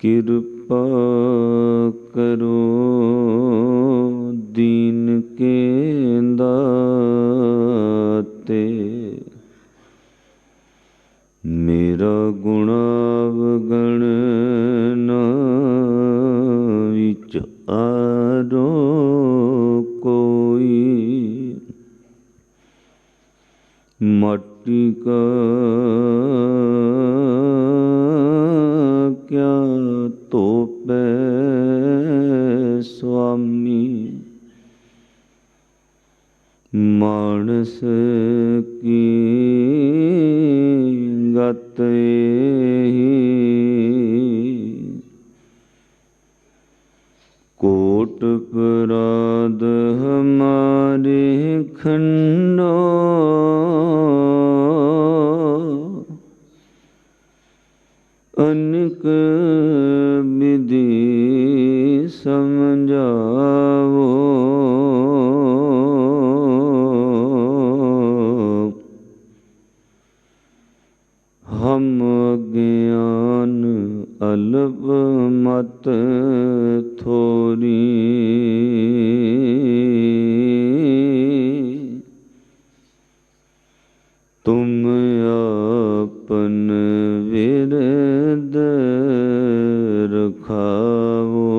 कृपा करो दीन के दाते। मेरा गुणावगण न विचारो कोई। माटी का क्या तोपे स्वामी। मानस की गत ही कोट अपराध हमारे खंडो। अनेक विधि समझावो। हम अज्ञान अल्प मत थोरी। तुम आपन विरद रखावो।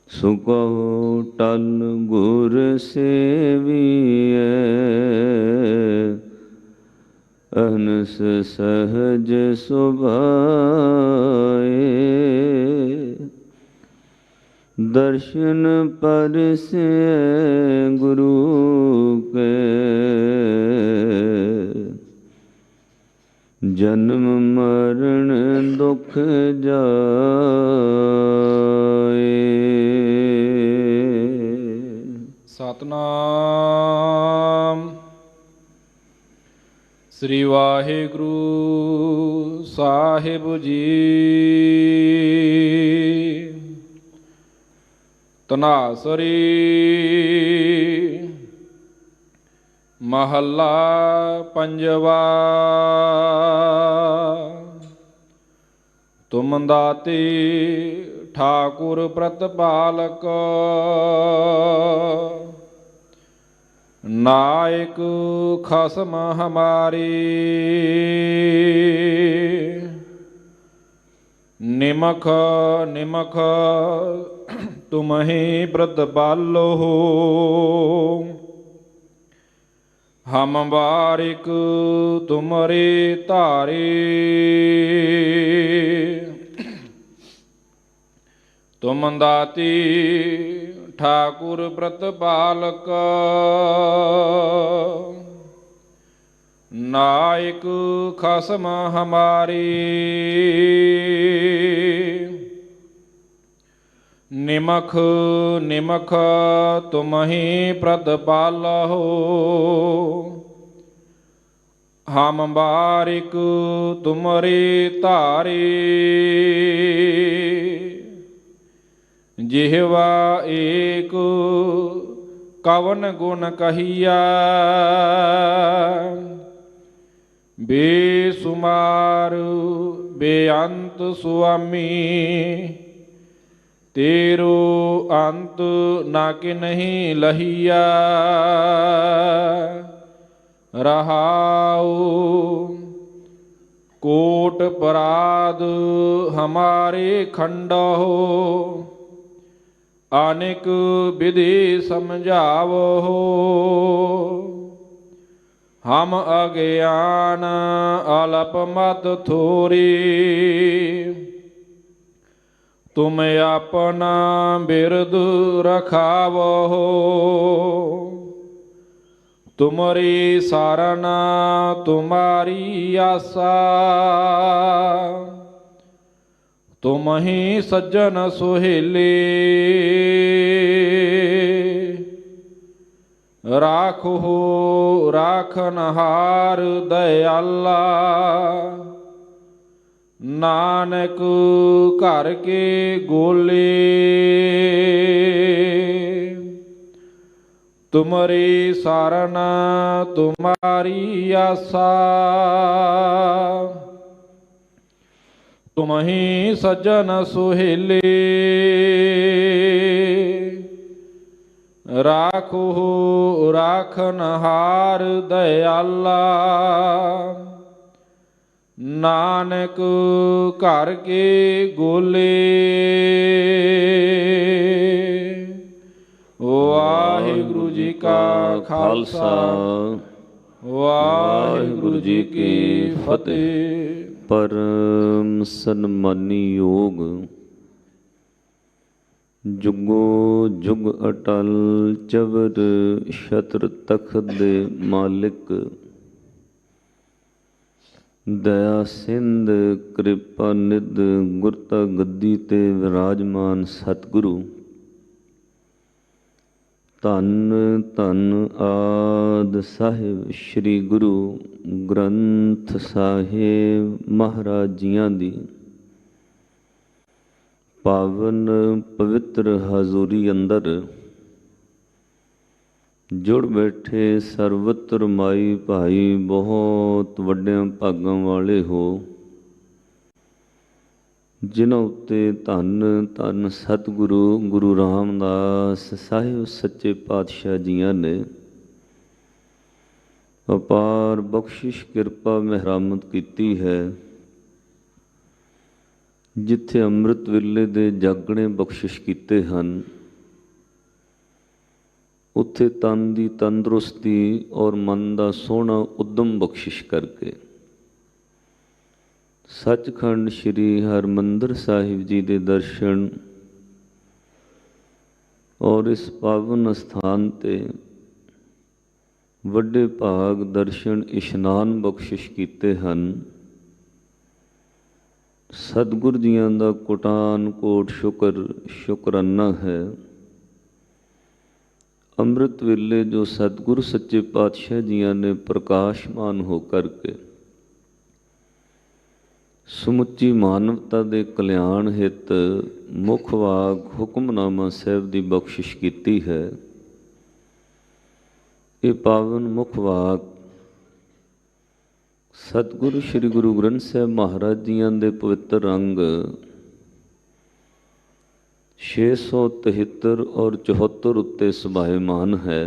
सुकहो टल गुर सेविए। अहनस सहज सुभाए। दर्शन परसे गुरु के। जन्म मरण दुख जाए। सतनाम श्री वाहिगुरु साहिब जी। तनासरी महला पंजवा। तुम दाते ठाकुर प्रतिपालक। नायक खसम हमारे। निमख निमख तुम ही प्रतिपालो हो। हम बारिक तुमरे तारे। तुम दाती ठाकुर प्रतिपालक। नायक खसम हमारी। निमख निमख तुम ही प्रतिपालो। हम बारिक तुमरे तारे। जिह्वा एक कवन गुण कहिया। बेसुमार बेअंत स्वामी। तेरो अंत नाकि नहीं लहिया। रहाओ कोट पराध हमारे खंड हो। अनेक विधि समझावो। हम अज्ञान अल्प मत थोरी। तुम अपना बिरद रखावो। तुमरी सारना तुम्हारी आशा। तुम ही सज्जन सुहेले। राखो राखनहार दयाला। नानक घर के गोले। तुमरी सारना तुम्हारी आशा। ਤੁਮਹੀ ਸੱਜਣ ਸੁਹੇਲੇ ਰਾਖੋ ਰਾਖਨਹਾਰ ਦਇਆਲਾ ਨਾਨਕ ਘਰ ਕੇ ਗੋਲੇ ਵਾਹਿਗੁਰੂ ਜੀ ਕਾ ਖਾਲਸਾ ਵਾਹਿਗੁਰੂ ਜੀ ਕੀ ਫਤਿਹ। ਪਰਮ ਸਨਮਾਨੀ ਯੋਗ ਜੁਗੋ ਜੁਗ ਅਟਲ ਚਵਰ ਛਤਰ ਤਖਤ ਦੇ ਮਾਲਿਕ ਦਇਆ ਸਿੰਧ ਕਿਰਪਾ ਨਿਧ ਗੁਰਤਾ ਗੱਦੀ ਤੇ ਵਿਰਾਜਮਾਨ ਸਤਿਗੁਰੂ ਧੰਨ ਧੰਨ ਆਦਿ ਸਾਹਿਬ ਸ੍ਰੀ ਗੁਰੂ ਗ੍ਰੰਥ ਸਾਹਿਬ ਮਹਾਰਾਜ ਜੀਆਂ ਦੀ ਪਾਵਨ ਪਵਿੱਤਰ ਹਜ਼ੂਰੀ ਅੰਦਰ ਜੁੜ ਬੈਠੇ ਸਰਵਤਰ ਮਾਈ ਭਾਈ ਬਹੁਤ ਵੱਡਿਆਂ ਭਾਗਾਂ ਵਾਲੇ ਹੋ, ਜਿਨ੍ਹਾਂ ਉੱਤੇ ਧੰਨ ਧੰਨ ਸਤਿਗੁਰੂ ਗੁਰੂ ਰਾਮਦਾਸ ਸਾਹਿਬ ਸੱਚੇ ਪਾਤਸ਼ਾਹ ਜੀਆਂ ਨੇ ਅਪਾਰ ਬਖਸ਼ਿਸ਼ ਕਿਰਪਾ ਮਿਹਰਮਤ ਕੀਤੀ ਹੈ। ਜਿੱਥੇ ਅੰਮ੍ਰਿਤ ਵੇਲੇ ਦੇ ਜਾਗਣੇ ਬਖਸ਼ਿਸ਼ ਕੀਤੇ ਹਨ, ਉੱਥੇ ਤਨ ਦੀ ਤੰਦਰੁਸਤੀ ਔਰ ਮਨ ਦਾ ਸੋਹਣਾ ਉਦਮ ਬਖਸ਼ਿਸ਼ ਕਰਕੇ ਸੱਚਖੰਡ ਸ੍ਰੀ ਹਰਿਮੰਦਰ ਸਾਹਿਬ ਜੀ ਦੇ ਦਰਸ਼ਨ ਔਰ ਇਸ ਪਾਵਨ ਸਥਾਨ ਤੇ ਵੱਡੇ ਭਾਗ ਦਰਸ਼ਨ ਇਸ਼ਨਾਨ ਬਖਸ਼ਿਸ਼ ਕੀਤੇ ਹਨ। ਸਤਿਗੁਰ ਜੀਆਂ ਦਾ ਕੋਟਾਨ ਕੋਟ ਸ਼ੁਕਰਾਨਾ ਹੈ। ਅੰਮ੍ਰਿਤ ਵੇਲੇ ਜੋ ਸਤਿਗੁਰ ਸੱਚੇ ਪਾਤਸ਼ਾਹ ਜੀਆਂ ਨੇ ਪ੍ਰਕਾਸ਼ਮਾਨ ਹੋ ਕਰਕੇ ਸਮੁੱਚੀ ਮਾਨਵਤਾ ਦੇ ਕਲਿਆਣ ਹਿੱਤ ਮੁੱਖ ਵਾਗ ਹੁਕਮਨਾਮਾ ਸਾਹਿਬ ਦੀ ਬਖਸ਼ਿਸ਼ ਕੀਤੀ ਹੈ। ਇਹ ਪਾਵਨ ਮੁੱਖ ਵਾਗ ਸਤਿਗੁਰੂ ਸ੍ਰੀ ਗੁਰੂ ਗ੍ਰੰਥ ਸਾਹਿਬ ਮਹਾਰਾਜ ਜੀਆਂ ਦੇ ਪਵਿੱਤਰ ਅੰਗ 673 ਔਰ 74 ਉੱਤੇ ਸੁਭਾਇਮਾਨ ਹੈ।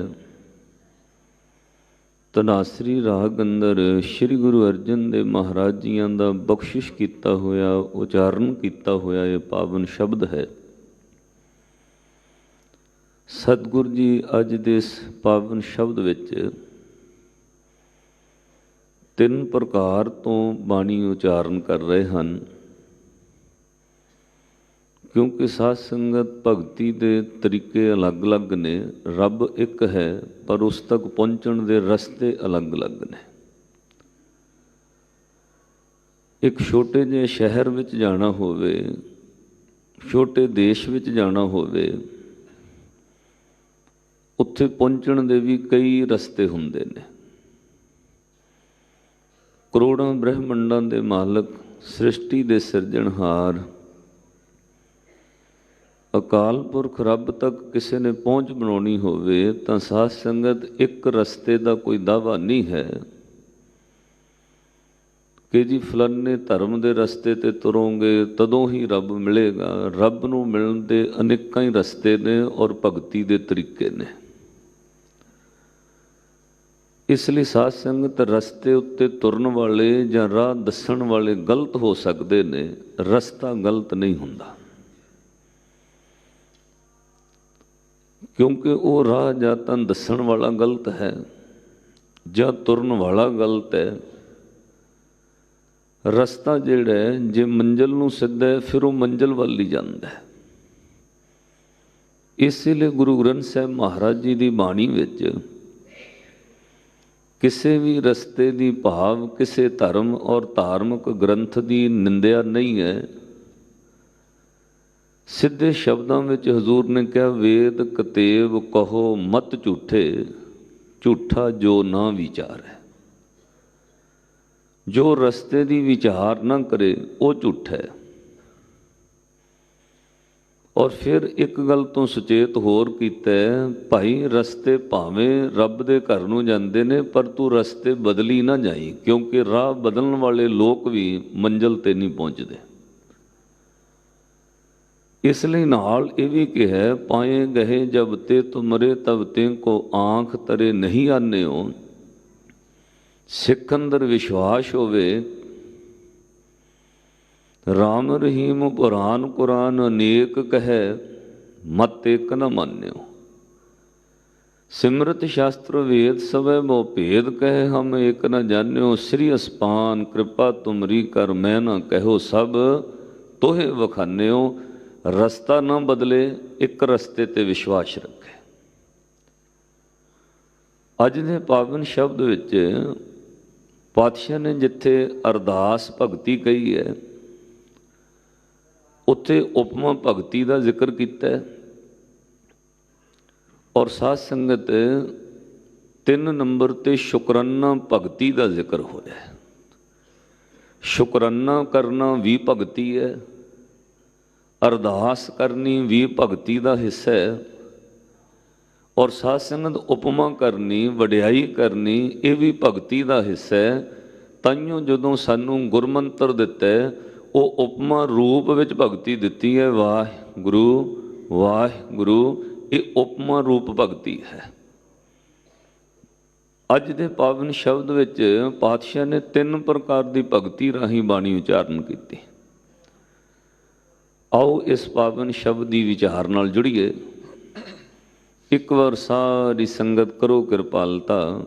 ਧਨਾਸਰੀ ਰਾਗ ਅੰਦਰ ਸ੍ਰੀ ਗੁਰੂ ਅਰਜਨ ਦੇਵ ਮਹਾਰਾਜ ਜੀਆਂ ਦਾ ਬਖਸ਼ਿਸ਼ ਕੀਤਾ ਹੋਇਆ ਉਚਾਰਨ ਕੀਤਾ ਹੋਇਆ ਇਹ ਪਾਵਨ ਸ਼ਬਦ ਹੈ। ਸਤਿਗੁਰ ਜੀ ਅੱਜ ਦੇ ਇਸ ਪਾਵਨ ਸ਼ਬਦ ਵਿੱਚ 3 ਪ੍ਰਕਾਰ ਤੋਂ ਬਾਣੀ ਉਚਾਰਨ ਕਰ ਰਹੇ ਹਨ। ਕਿਉਂਕਿ ਸਾਧ ਸੰਗਤ ਭਗਤੀ ਦੇ ਤਰੀਕੇ ਅਲੱਗ-ਅਲੱਗ ਨੇ, ਰੱਬ ਇੱਕ ਹੈ ਪਰ ਉਸ ਤੱਕ ਪਹੁੰਚਣ ਦੇ ਰਸਤੇ ਅਲੱਗ-ਅਲੱਗ ਨੇ। ਇੱਕ ਛੋਟੇ ਜਿਹੇ ਸ਼ਹਿਰ ਵਿੱਚ ਜਾਣਾ ਹੋਵੇ, ਛੋਟੇ ਦੇਸ਼ ਵਿੱਚ ਜਾਣਾ ਹੋਵੇ, ਉੱਥੇ ਪਹੁੰਚਣ ਦੇ ਵੀ ਕਈ ਰਸਤੇ ਹੁੰਦੇ ਨੇ। ਕਰੋੜਾਂ ਬ੍ਰਹਿਮੰਡਾਂ ਦੇ ਮਾਲਕ, ਸ੍ਰਿਸ਼ਟੀ ਦੇ ਸਿਰਜਣਹਾਰ ਅਕਾਲ ਪੁਰਖ ਰੱਬ ਤੱਕ ਕਿਸੇ ਨੇ ਪਹੁੰਚ ਬਣਾਉਣੀ ਹੋਵੇ ਤਾਂ ਸਾਧ ਸੰਗਤ ਇੱਕ ਰਸਤੇ ਦਾ ਕੋਈ ਦਾਅਵਾ ਨਹੀਂ ਹੈ ਕਿ ਜੀ ਫਲਾਣੇ ਧਰਮ ਦੇ ਰਸਤੇ ਤੇ ਤੁਰੋਂਗੇ ਤਦੋਂ ਹੀ ਰੱਬ ਮਿਲੇਗਾ। ਰੱਬ ਨੂੰ ਮਿਲਣ ਦੇ ਅਨੇਕਾਂ ਹੀ ਰਸਤੇ ਨੇ ਔਰ ਭਗਤੀ ਦੇ ਤਰੀਕੇ ਨੇ। ਇਸ ਲਈ ਸਾਧ ਸੰਗਤ ਰਸਤੇ ਉੱਤੇ ਤੁਰਨ ਵਾਲੇ ਜਾਂ ਰਾਹ ਦੱਸਣ ਵਾਲੇ ਗਲਤ ਹੋ ਸਕਦੇ ਨੇ, ਰਸਤਾ ਗਲਤ ਨਹੀਂ ਹੁੰਦਾ। ਕਿਉਂਕਿ ਉਹ ਰਾਹ ਜਾਂ ਤਾਂ ਦੱਸਣ ਵਾਲਾ ਗਲਤ ਹੈ ਜਾਂ ਤੁਰਨ ਵਾਲਾ ਗਲਤ ਹੈ। ਰਸਤਾ ਜਿਹੜਾ ਹੈ ਜੇ ਮੰਜ਼ਿਲ ਨੂੰ ਸਿੱਧਾ ਹੈ ਫਿਰ ਉਹ ਮੰਜ਼ਿਲ ਵੱਲ ਹੀ ਜਾਂਦਾ ਹੈ। ਇਸੇ ਲਈ ਗੁਰੂ ਗ੍ਰੰਥ ਸਾਹਿਬ ਮਹਾਰਾਜ ਜੀ ਦੀ ਬਾਣੀ ਵਿੱਚ ਕਿਸੇ ਵੀ ਰਸਤੇ ਦੀ ਭਾਵ ਕਿਸੇ ਧਰਮ ਔਰ ਧਾਰਮਿਕ ਗ੍ਰੰਥ ਦੀ ਨਿੰਦਿਆ ਨਹੀਂ ਹੈ। ਸਿੱਧੇ ਸ਼ਬਦਾਂ ਵਿੱਚ ਹਜ਼ੂਰ ਨੇ ਕਿਹਾ, ਵੇਦ ਕਤੇਬ ਕਹੋ ਮਤ ਝੂਠੇ, ਝੂਠਾ ਜੋ ਨਾ ਵਿਚਾਰੈ। ਜੋ ਰਸਤੇ ਦੀ ਵਿਚਾਰ ਨਾ ਕਰੇ ਉਹ ਝੂਠਾ ਹੈ। ਔਰ ਫਿਰ ਇੱਕ ਗੱਲ ਤੋਂ ਸੁਚੇਤ ਹੋਰ ਕੀਤਾ, ਭਾਈ ਰਸਤੇ ਭਾਵੇਂ ਰੱਬ ਦੇ ਘਰ ਨੂੰ ਜਾਂਦੇ ਨੇ ਪਰ ਤੂੰ ਰਸਤੇ ਬਦਲੀ ਨਾ ਜਾਈ, ਕਿਉਂਕਿ ਰਾਹ ਬਦਲਣ ਵਾਲੇ ਲੋਕ ਵੀ ਮੰਜ਼ਿਲ ਤੇ ਨਹੀਂ ਪਹੁੰਚਦੇ। इसलिए नाल ये भी कहा, पाए गए जब ते तुमरे तब ते को आँख तरे नहीं आने हो। सिख अंदर विश्वास होवे, राम रहीम पुराण कुरान अनेक कहे, मत एक न मान्यो। सिमरत शास्त्र वेद सवै मोह भेद कहे, हम एक न जान्यो। श्री अस्पान कृपा तुमरी कर मैं न कहो, सब तोहे वखान्यो। रस्ता ना बदले, एक रस्ते ते विश्वास रखे। अज दे पावन शब्द विच पातशाह ने जिथे अरदास भगती कही है, उत्थे उपमा भगती का जिक्र किया है। और साध संगत 3 नंबर ते शुकराना भगती का जिक्र होया है। शुकराना करना भी भगती है, अरदास करनी भी भगती का हिस्सा है। और साध संगत उपमा करनी, वडियाई करनी, ये भी भगती का हिस्सा है। ताइयों जदों सानू गुरमंत्र दिता है, वो उपमा रूप विच भगती दिती है। वाहिगुरु वाहिगुरु, ये उपमा रूप भगती है। अज दे पावन शब्द विच पातशाह ने 3 प्रकार की भगती राही बाणी उचारण की। आओ इस पावन शब्द की विचार नाल जुड़िए। एक बार सारी संगत करो कृपालता,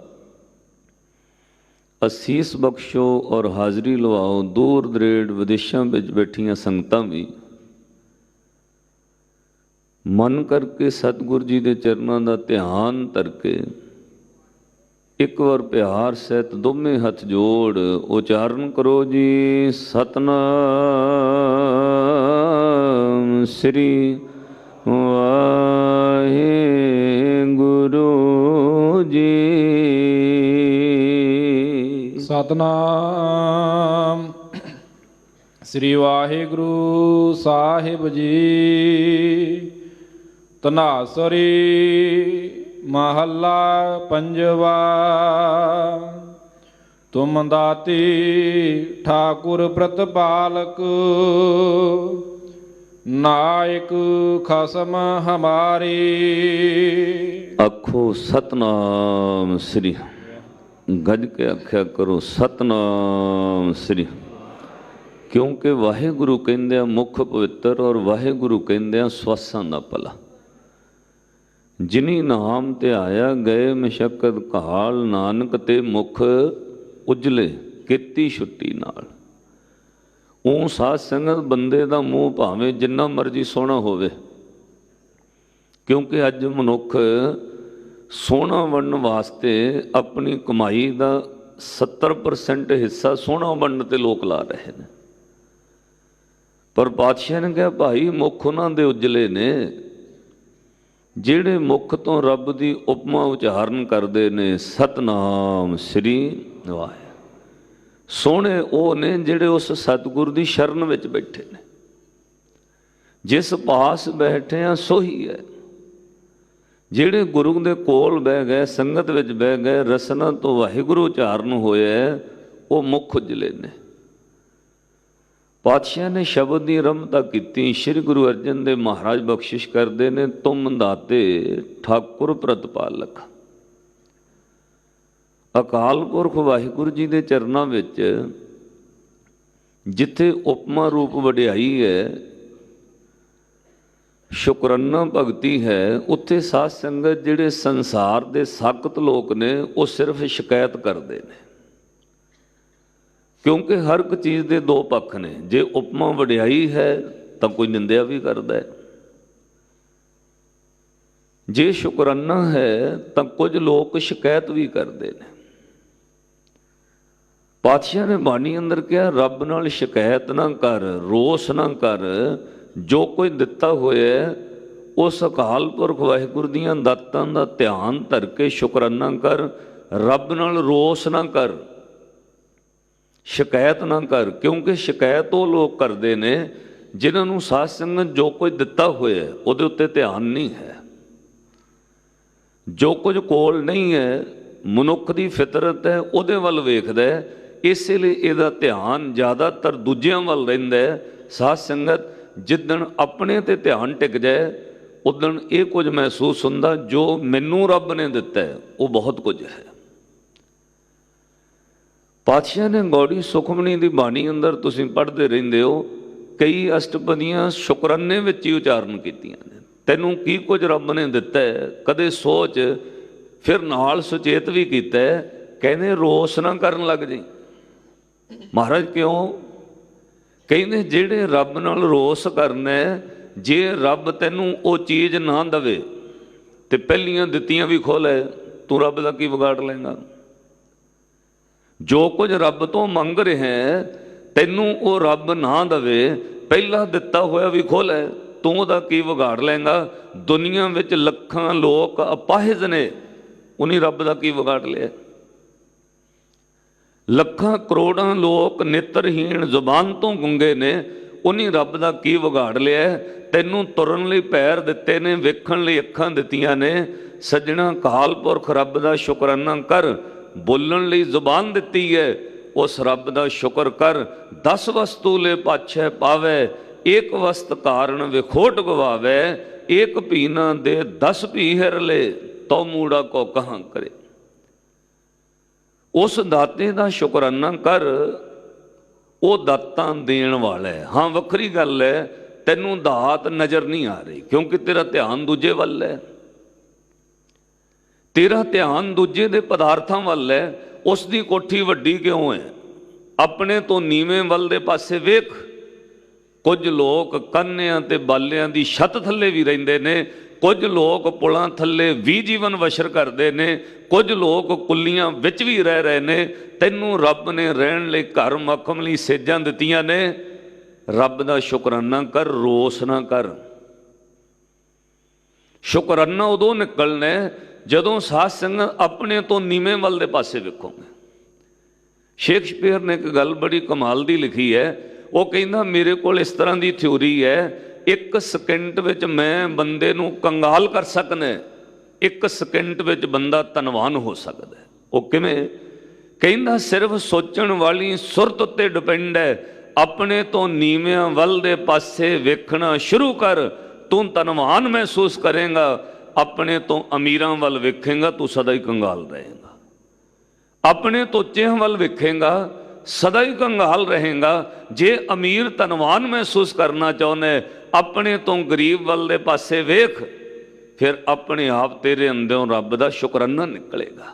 असीस बख्शो और हाज़री लवाओ। दूर दरेड़ विदेशों में बैठिया संगतां भी मन करके सतगुरु जी के चरणों का ध्यान करके एक बार प्यार सहित दोवें हथ जोड़ उचारण करो जी। सतनाम श्री वाहिगुरु जी। सतनाम श्री वाहिगुरु साहिब जी। तनासरी महला पंजवा। तुम दाती ठाकुर प्रतिपालक, नायक खसम हमारे। आखो सतनाम श्री, गज के आख्या करो सतनाम श्री। क्योंकि वाहिगुरु कहंदे मुख पवित्र और वाहिगुरु कहंदे स्वासां दा भला। जिनी नाम ते आया गए मशक्कत काल, नानक ते मुख उजले केती छुट्टी नाल। ਉਹ ਸਾਧ ਸੰਗਤ ਬੰਦੇ ਦਾ ਮੂੰਹ ਭਾਵੇਂ ਜਿੰਨਾ ਮਰਜ਼ੀ ਸੋਹਣਾ ਹੋਵੇ, ਕਿਉਂਕਿ ਅੱਜ ਮਨੁੱਖ ਸੋਹਣਾ ਬਣਨ ਵਾਸਤੇ ਆਪਣੀ ਕਮਾਈ ਦਾ 70% ਹਿੱਸਾ ਸੋਹਣਾ ਬਣਨ ਤੇ ਲੋਕ ਲਾ ਰਹੇ ਨੇ। ਪਰ ਪਾਤਸ਼ਾਹ ਨੇ ਕਿਹਾ ਭਾਈ ਮੁੱਖ ਉਹਨਾਂ ਦੇ ਉਜਲੇ ਨੇ ਜਿਹੜੇ ਮੁੱਖ ਤੋਂ ਰੱਬ ਦੀ ਉਪਮਾ ਉਚਾਰਨ ਕਰਦੇ ਨੇ। ਸਤਨਾਮ ਸ੍ਰੀ ਵਾਹਿਗੁਰੂ। सोहने वो ने जिहड़े उस सतगुरु की शरण में बैठे ने। जिस पास बैठे हैं सोही है। जिहड़े गुरु के कोल बह गए, संगत में बह गए, रसना तो वाहिगुरु उचारण होया वो मुख उजले ने। पातशाह ने शब्द की रमता की। श्री गुरु अर्जन देव महाराज बख्शिश करते हैं, तुम दाते ठाकुर प्रतिपालक। अकाल पुरख वाहिगुरु जी के चरणों में जिथे उपमा रूप वडियाई है, शुकराना भगती है, उत्थे साध संगत जिहड़े संसार के साकत लोग ने वो सिर्फ शिकायत करते हैं। क्योंकि हर एक चीज़ के 2 पक्ष ने। जे उपमा वडियाई है तो कोई निंदिया भी करता है, जे शुकराना है तो कुछ लोग शिकायत भी करते हैं। पातशाह ने बाणी अंदर कहा रब नाल शिकायत ना कर, रोस ना कर। जो कोई दिता होया उस अकाल पुरख वाहिगुरु दियां दातां दा ध्यान धर के शुकराना कर। रब नाल रोस ना कर, शिकायत ना कर। क्योंकि शिकायत वो लोग करते हैं जिन्होंने साध संगत जो कुछ दिता होया उहदे उत्ते ध्यान नहीं है। जो कुछ कोल नहीं है, मनुख की फितरत है, उहदे वल वेखदा है। इसलिए इसका ध्यान ज़्यादातर दूजियां वल रहिंदा है। साध संगत जिदन अपने ते ध्यान टिक जाए उदन ये कुछ महसूस हुंदा, जो मैनू रब ने दिता है वो बहुत कुछ है। पातशाह ने गौड़ी सुखमनी की बाणी अंदर तुसीं पढ़ते रहिंदे हो, कई अष्टपदियां शुकराने विच ही उचारण कीतियां ने। तैनूं की कुछ रब ने दिता है कदे सोच, फिर नाल सुचेत भी कीता है, कहने रोस ना करन लग जाई। महाराज क्यों कहते, जेड़े रब नाल रोस करना है, जे रब तैनूं वो चीज़ ना दवे तो पहलियां दित्तियां भी खोल है, तू रब का की बिगाड़ लेंगा। जो कुछ रब तो मंग रहे हैं तैनूं वो रब ना दवे, पहला दिता होया भी खोल है, तू उहदा की बिगाड़ लेंगा। दुनिया विच लखां लोग अपाहिज ने, उन्हीं रब का की बिगाड़ लिया। लखां करोड़ां लोग नेत्रहीन जुबान तो गुंगे ने, उन्हीं रब का की बिगाड़ लिया। तैनूं तुरन लई पैर दिते ने, वेखण लई अखां दित्तियां ने। सज्जणा काल पुरख रब का शुकराना कर, बोलण लई जुबान दित्ती है, उस रब का शुक्र कर। 10 वस्तु ले पाछे पावे, एक वस्त कारण विखोट गवावे। एक भी ना दे 10 भी हिर ले, तो मूड़ा को कहां करे। उस दाते का शुकराना कर, वो दातां देण वाला है। हाँ वखरी गल है, तैनूं दात नज़र नहीं आ रही क्योंकि तेरा ध्यान दूजे वल है, तेरा ध्यान दूजे दे पदार्थां वल है। उसकी कोठी वड्डी क्यों है, अपने तो नीवें वल दे पासे वेख। कुछ लोग कन्नियां ते बालियां दी छत थल्ले भी रहिंदे ने, कुछ लोग पुलां थल्ले भी जीवन बशर करते हैं, कुछ लोग कुलियां विच भी रह रहे ने। तैनूं रब ने रहण लई घर मखम लई सेजां दित्तियां ने। रब दा शुकराना कर, रोस ना कर। शुकराना उदों निकलना है जदों साध संगत अपने तो नीवें वल दे पासे वेखोगे। शेक्सपीयर ने एक गल बड़ी कमाल दी लिखी है, वो कहंदा मेरे कोल इस तरह की थ्योरी है, 1 सेकंड विच मैं बंदे नूं कंगाल कर सकना, 1 सेकंड विच बंदा धनवान हो सकता है। वो किवें कहंदा, सिर्फ सोचण वाली सुरत उत्ते डिपेंड है। अपने तो नीवियां वल दे पासे वेखना शुरू कर, तू धनवान महसूस करेगा। अपने तो अमीरां वल वेखेगा, तू सदा ही कंगाल रहेगा। अपने तो चेह वल वेखेगा, सदा ही कंगाल रहेगा। जे अमीर धनवान महसूस करना चाहने, अपने तो गरीब वल दे पासे वेख, फिर अपने आप तेरे अंदरों रब दा शुकराना निकलेगा।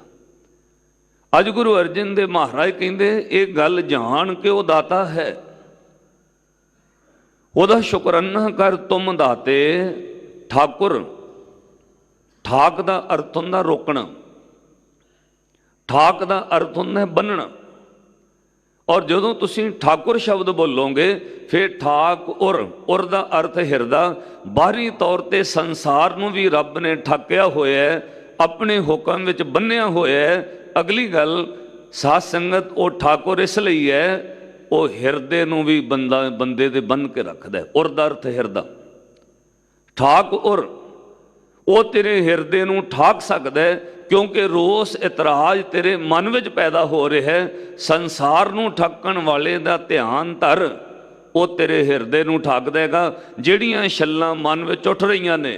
अज गुरु अर्जन देव महाराज कहंदे, ये गल जान के वो दाता है, ओदा शुकराना कर तुम दाते ठाकुर। ठाक का अर्थ होंदा रोकना, ठाक का अर्थ होंदा बन्नना। और जदों तुसीं ठाकुर शब्द बोलोगे, फिर ठाक उर दा अर्थ हिरदा। बाहरी तौर पर संसार नूं भी रब ने ठाकिया होया है, अपने हुक्म विच बन्निया होया है। अगली गल साध संगत, वो ठाकुर इसलिए है, वो हिरदे नूं भी बंदे दे बन के रखदा है। उर दा अर्थ हिरदा, ठाक उर, वो तेरे हिरदे नूं ठाक सकदा है, क्योंकि रोस इतराज तेरे मन विच पैदा हो रहा है। संसार नूं ठक्कण वाले दा ध्यान धर, वो तेरे हिरदे नूं ठक देगा। जिहड़ियां छल्लां मन विच उठ रहीआं ने,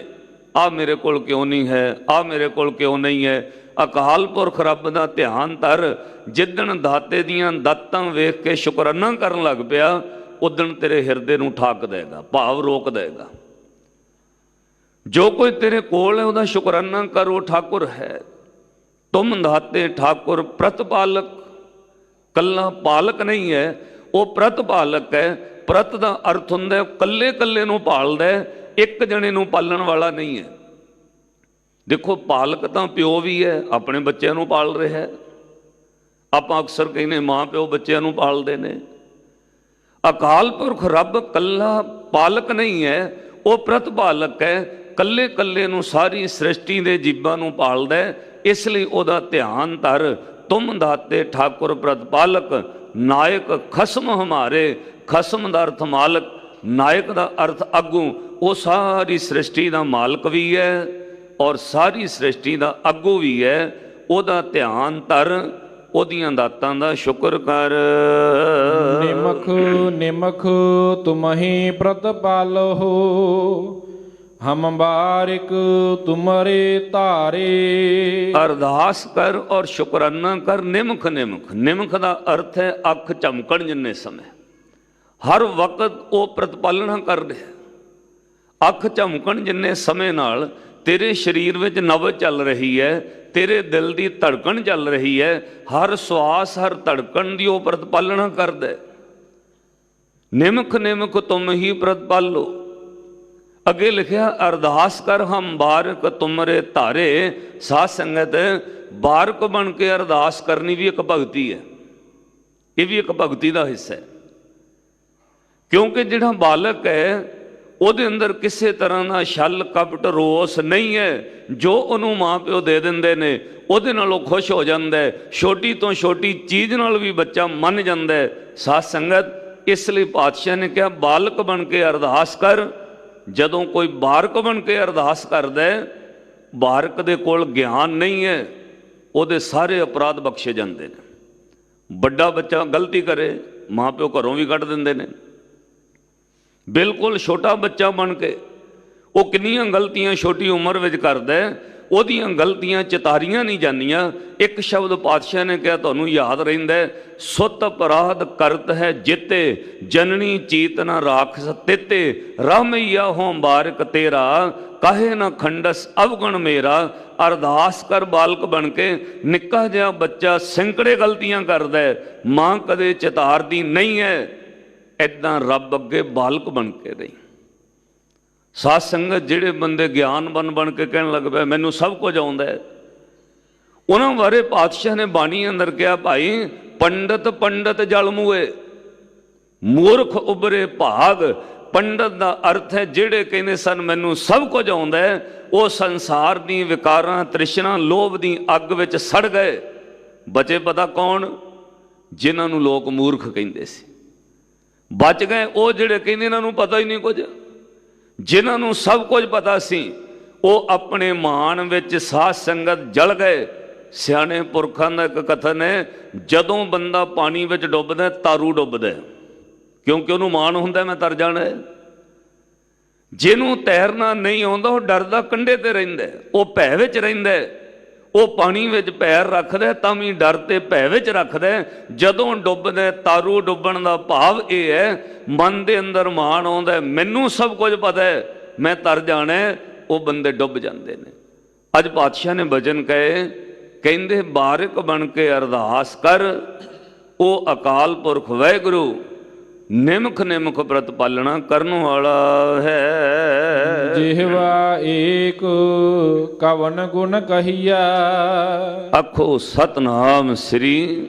आ मेरे कोल क्यों नहीं है, आ मेरे कोल क्यों नहीं है, अकाल पुरख रब दा ध्यान धर। जिदन दाते दियां दातां वेख के शुकराना करन लग पिया, उदन तेरे हिरदे नूं ठाक देगा, भाव रोक देगा। जो कोई तेरे कोल है वह शुकराना कर, वो ठाकुर है। तुम दाते ठाकुर प्रतिपालक, कल्ला पालक नहीं है, वो प्रतिपालक है। प्रत का अर्थ होंदा कल्ले कल्ले नूं पालदा है, एक जने नूं पालण वाला नहीं है। देखो पालक तो प्यो भी है, अपने बच्चों नूं पाल रहा है। आप अक्सर कहने माँ प्यो बच्चों नूं पालदे ने। अकाल पुरख रब कल्ला पालक नहीं है, वो प्रतिपालक है। कल्ले कल्ले नूं सारी सृष्टि के जीवां नूं पालदा है, इसलिए उहदा ध्यान धर। तुम दाते ठाकुर प्रतिपालक, नायक खसम हमारे। खसम का अर्थ मालक, नायक का अर्थ अगू। वो सारी सृष्टि का मालक भी है और सारी सृष्टि का अगू भी है। उहदा ध्यान धर, ਉਹਦੀਆਂ ਦਾਤਾਂ ਦਾ ਸ਼ੁਕਰ ਕਰ। ਨਿਮਖ ਨਿਮਖ ਤੁਮਹੀ ਪ੍ਰਤਪਾਲੋ, ਹਮ ਬਾਰਿਕ ਤੁਮਰੇ ਧਾਰੇ। ਅਰਦਾਸ ਕਰ ਔਰ ਸ਼ੁਕਰਾਨਾ ਕਰ। ਨਿਮਖ ਨਿਮਖ, ਨਿਮਖ ਦਾ ਅਰਥ ਹੈ ਅੱਖ ਝਮਕਣ ਜਿੰਨੇ ਸਮੇਂ, ਹਰ ਵਕਤ ਉਹ ਪ੍ਰਤਪਾਲਣਾ ਕਰ ਰਿਹਾ। ਅੱਖ ਝਮਕਣ ਜਿੰਨੇ ਸਮੇਂ ਨਾਲ ਤੇਰੇ ਸਰੀਰ ਵਿੱਚ ਨਬਜ਼ ਚੱਲ ਰਹੀ ਹੈ, ਤੇਰੇ ਦਿਲ ਦੀ ਧੜਕਣ ਚੱਲ ਰਹੀ ਹੈ, ਹਰ ਸਵਾਸ ਹਰ ਧੜਕਣ ਦੀ ਉਹ ਪ੍ਰਤਪਾਲਣਾ ਕਰਦਾ। ਨਿਮਖ ਨਿਮਖ ਤੁਮ ਹੀ ਪ੍ਰਤਪਾਲੋ। ਅੱਗੇ ਲਿਖਿਆ ਅਰਦਾਸ ਕਰ ਹਮ ਬਾਰਕ ਤੁਮਰੇ ਧਾਰੇ। ਸਾਧ ਸੰਗਤ, ਬਾਰਕ ਬਣ ਕੇ ਅਰਦਾਸ ਕਰਨੀ ਵੀ ਇੱਕ ਭਗਤੀ ਹੈ, ਇਹ ਵੀ ਇੱਕ ਭਗਤੀ ਦਾ ਹਿੱਸਾ ਹੈ। ਕਿਉਂਕਿ ਜਿਹੜਾ ਬਾਲਕ ਹੈ ਉਹਦੇ ਅੰਦਰ ਕਿਸੇ ਤਰ੍ਹਾਂ ਦਾ ਛਲ ਕਪਟ ਰੋਸ ਨਹੀਂ ਹੈ। ਜੋ ਉਹਨੂੰ ਮਾਂ ਪਿਓ ਦੇ ਦਿੰਦੇ ਨੇ ਉਹਦੇ ਨਾਲ ਉਹ ਖੁਸ਼ ਹੋ ਜਾਂਦਾ ਹੈ। ਛੋਟੀ ਤੋਂ ਛੋਟੀ ਚੀਜ਼ ਨਾਲ ਵੀ ਬੱਚਾ ਮੰਨ ਜਾਂਦਾ ਹੈ। ਸਾਧ ਸੰਗਤ, ਇਸ ਲਈ ਪਾਤਸ਼ਾਹ ਨੇ ਕਿਹਾ ਬਾਲਕ ਬਣ ਕੇ ਅਰਦਾਸ ਕਰ। ਜਦੋਂ ਕੋਈ ਬਾਰਕ ਬਣ ਕੇ ਅਰਦਾਸ ਕਰਦਾ ਹੈ, ਬਾਰਕ ਦੇ ਕੋਲ ਗਿਆਨ ਨਹੀਂ ਹੈ, ਉਹਦੇ ਸਾਰੇ ਅਪਰਾਧ ਬਖਸ਼ੇ ਜਾਂਦੇ ਨੇ। ਵੱਡਾ ਬੱਚਾ ਗਲਤੀ ਕਰੇ, ਮਾਂ ਪਿਓ ਘਰੋਂ ਵੀ ਕੱਢ ਦਿੰਦੇ ਨੇ। ਬਿਲਕੁਲ ਛੋਟਾ ਬੱਚਾ ਬਣ ਕੇ ਉਹ ਕਿੰਨੀਆਂ ਗਲਤੀਆਂ ਛੋਟੀ ਉਮਰ ਵਿੱਚ ਕਰਦਾ, ਉਹਦੀਆਂ ਗਲਤੀਆਂ ਚਿਤਾਰੀਆਂ ਨਹੀਂ ਜਾਂਦੀਆਂ। ਇੱਕ ਸ਼ਬਦ ਪਾਤਸ਼ਾਹ ਨੇ ਕਿਹਾ ਤੁਹਾਨੂੰ ਯਾਦ ਰਹਿੰਦਾ, ਸੁਤ ਅਪਰਾਧ ਕਰਤ ਹੈ ਜਿੱਤੇ, ਜਨਨੀ ਚੀਤ ਨ ਰਾਖਸ ਤਿੱਤੇ, ਰਾਮਈਆ ਹੋਂ ਬਾਰਕ ਤੇਰਾ, ਕਾਹੇ ਨਾ ਖੰਡਸ ਅਵਗੁਣ ਮੇਰਾ। ਅਰਦਾਸ ਕਰ ਬਾਲਕ ਬਣ ਕੇ। ਨਿੱਕਾ ਜਿਹਾ ਬੱਚਾ ਸੈਂਕੜੇ ਗਲਤੀਆਂ ਕਰਦਾ, ਮਾਂ ਕਦੇ ਚਿਤਾਰਦੀ ਨਹੀਂ ਹੈ। ਇੱਦਾਂ ਰੱਬ ਅੱਗੇ ਬਾਲਕ ਬਣ ਕੇ ਰਹੀ। ਸਾਧ ਸੰਗਤ, ਜਿਹੜੇ ਬੰਦੇ ਗਿਆਨਵਾਨ ਬਣ ਕੇ ਕਹਿਣ ਲੱਗ ਪਏ ਮੈਨੂੰ ਸਭ ਕੁਝ ਆਉਂਦਾ ਹੈ, ਉਹਨਾਂ ਬਾਰੇ ਪਾਤਸ਼ਾਹ ਨੇ ਬਾਣੀ ਅੰਦਰ ਕਿਹਾ ਭਾਈ ਪੰਡਤ ਪੰਡਤ ਜਲ ਮੂਏ, ਮੂਰਖ ਉਬਰੇ ਭਾਗ। ਪੰਡਤ ਦਾ ਅਰਥ ਹੈ ਜਿਹੜੇ ਕਹਿੰਦੇ ਸਨ ਮੈਨੂੰ ਸਭ ਕੁਝ ਆਉਂਦਾ ਹੈ, ਉਹ ਸੰਸਾਰ ਦੀ ਵਿਕਾਰਾਂ ਤ੍ਰਿਸ਼ਨਾ ਲੋਭ ਦੀ ਅੱਗ ਵਿੱਚ ਸੜ ਗਏ। ਬਚੇ ਪਤਾ ਕੌਣ? ਜਿਨ੍ਹਾਂ ਨੂੰ ਲੋਕ ਮੂਰਖ ਕਹਿੰਦੇ ਸੀ। ਬਚ ਗਏ ਉਹ ਜਿਹੜੇ ਕਹਿੰਦੇ ਇਹਨਾਂ ਨੂੰ ਪਤਾ ਹੀ ਨਹੀਂ ਕੁਝ। ਜਿਨ੍ਹਾਂ ਨੂੰ ਸਭ ਕੁਝ ਪਤਾ ਸੀ ਉਹ ਆਪਣੇ ਮਾਣ ਵਿੱਚ ਸਾਧ ਸੰਗਤ ਜਲ ਗਏ। ਸਿਆਣੇ ਪੁਰਖਾਂ ਦਾ ਇੱਕ ਕਥਨ ਹੈ, ਜਦੋਂ ਬੰਦਾ ਪਾਣੀ ਵਿੱਚ ਡੁੱਬਦਾ ਤਾਰੂ ਡੁੱਬਦਾ, ਕਿਉਂਕਿ ਉਹਨੂੰ ਮਾਣ ਹੁੰਦਾ ਮੈਂ ਤਰ ਜਾਣਾ। ਜਿਹਨੂੰ ਤੈਰਨਾ ਨਹੀਂ ਆਉਂਦਾ ਉਹ ਡਰਦਾ ਕੰਢੇ ਤੇ ਰਹਿੰਦਾ, ਉਹ ਭੈ ਵਿੱਚ ਰਹਿੰਦਾ। ਉਹ ਪਾਣੀ ਵਿੱਚ ਪੈਰ ਰੱਖਦਾ ਤਾਂ ਵੀ ਡਰ ਤੇ ਭੈ ਵਿੱਚ ਰੱਖਦਾ। ਜਦੋਂ ਡੁੱਬਦਾ, ਤਾਰੂ ਡੁੱਬਣ ਦਾ ਭਾਵ ਇਹ ਹੈ ਮਨ ਦੇ ਅੰਦਰ ਮਾਣ ਆਉਂਦਾ ਮੈਨੂੰ ਸਭ ਕੁਝ ਪਤਾ ਹੈ ਮੈਂ ਤਰ ਜਾਣਾ, ਉਹ ਬੰਦੇ ਡੁੱਬ ਜਾਂਦੇ ਨੇ। ਅੱਜ ਪਾਤਸ਼ਾਹ ਨੇ ਬਚਨ ਕਹੇ, ਕਹਿੰਦੇ ਬਾਰਿਕ ਬਣ ਕੇ ਅਰਦਾਸ ਕਰ, ਉਹ ਅਕਾਲ ਪੁਰਖ ਵਾਹਿਗੁਰੂ ਨਿਮਖ ਨਿਮਖ ਪ੍ਰਤਪਾਲਣਾ ਕਰਨ ਵਾਲਾ ਹੈ। ਜਿਹਵਾ ਏਕ ਕਵਨ ਗੁਣ ਕਹੀਆ, ਆਖੋ ਸਤਨਾਮ ਸ੍ਰੀ।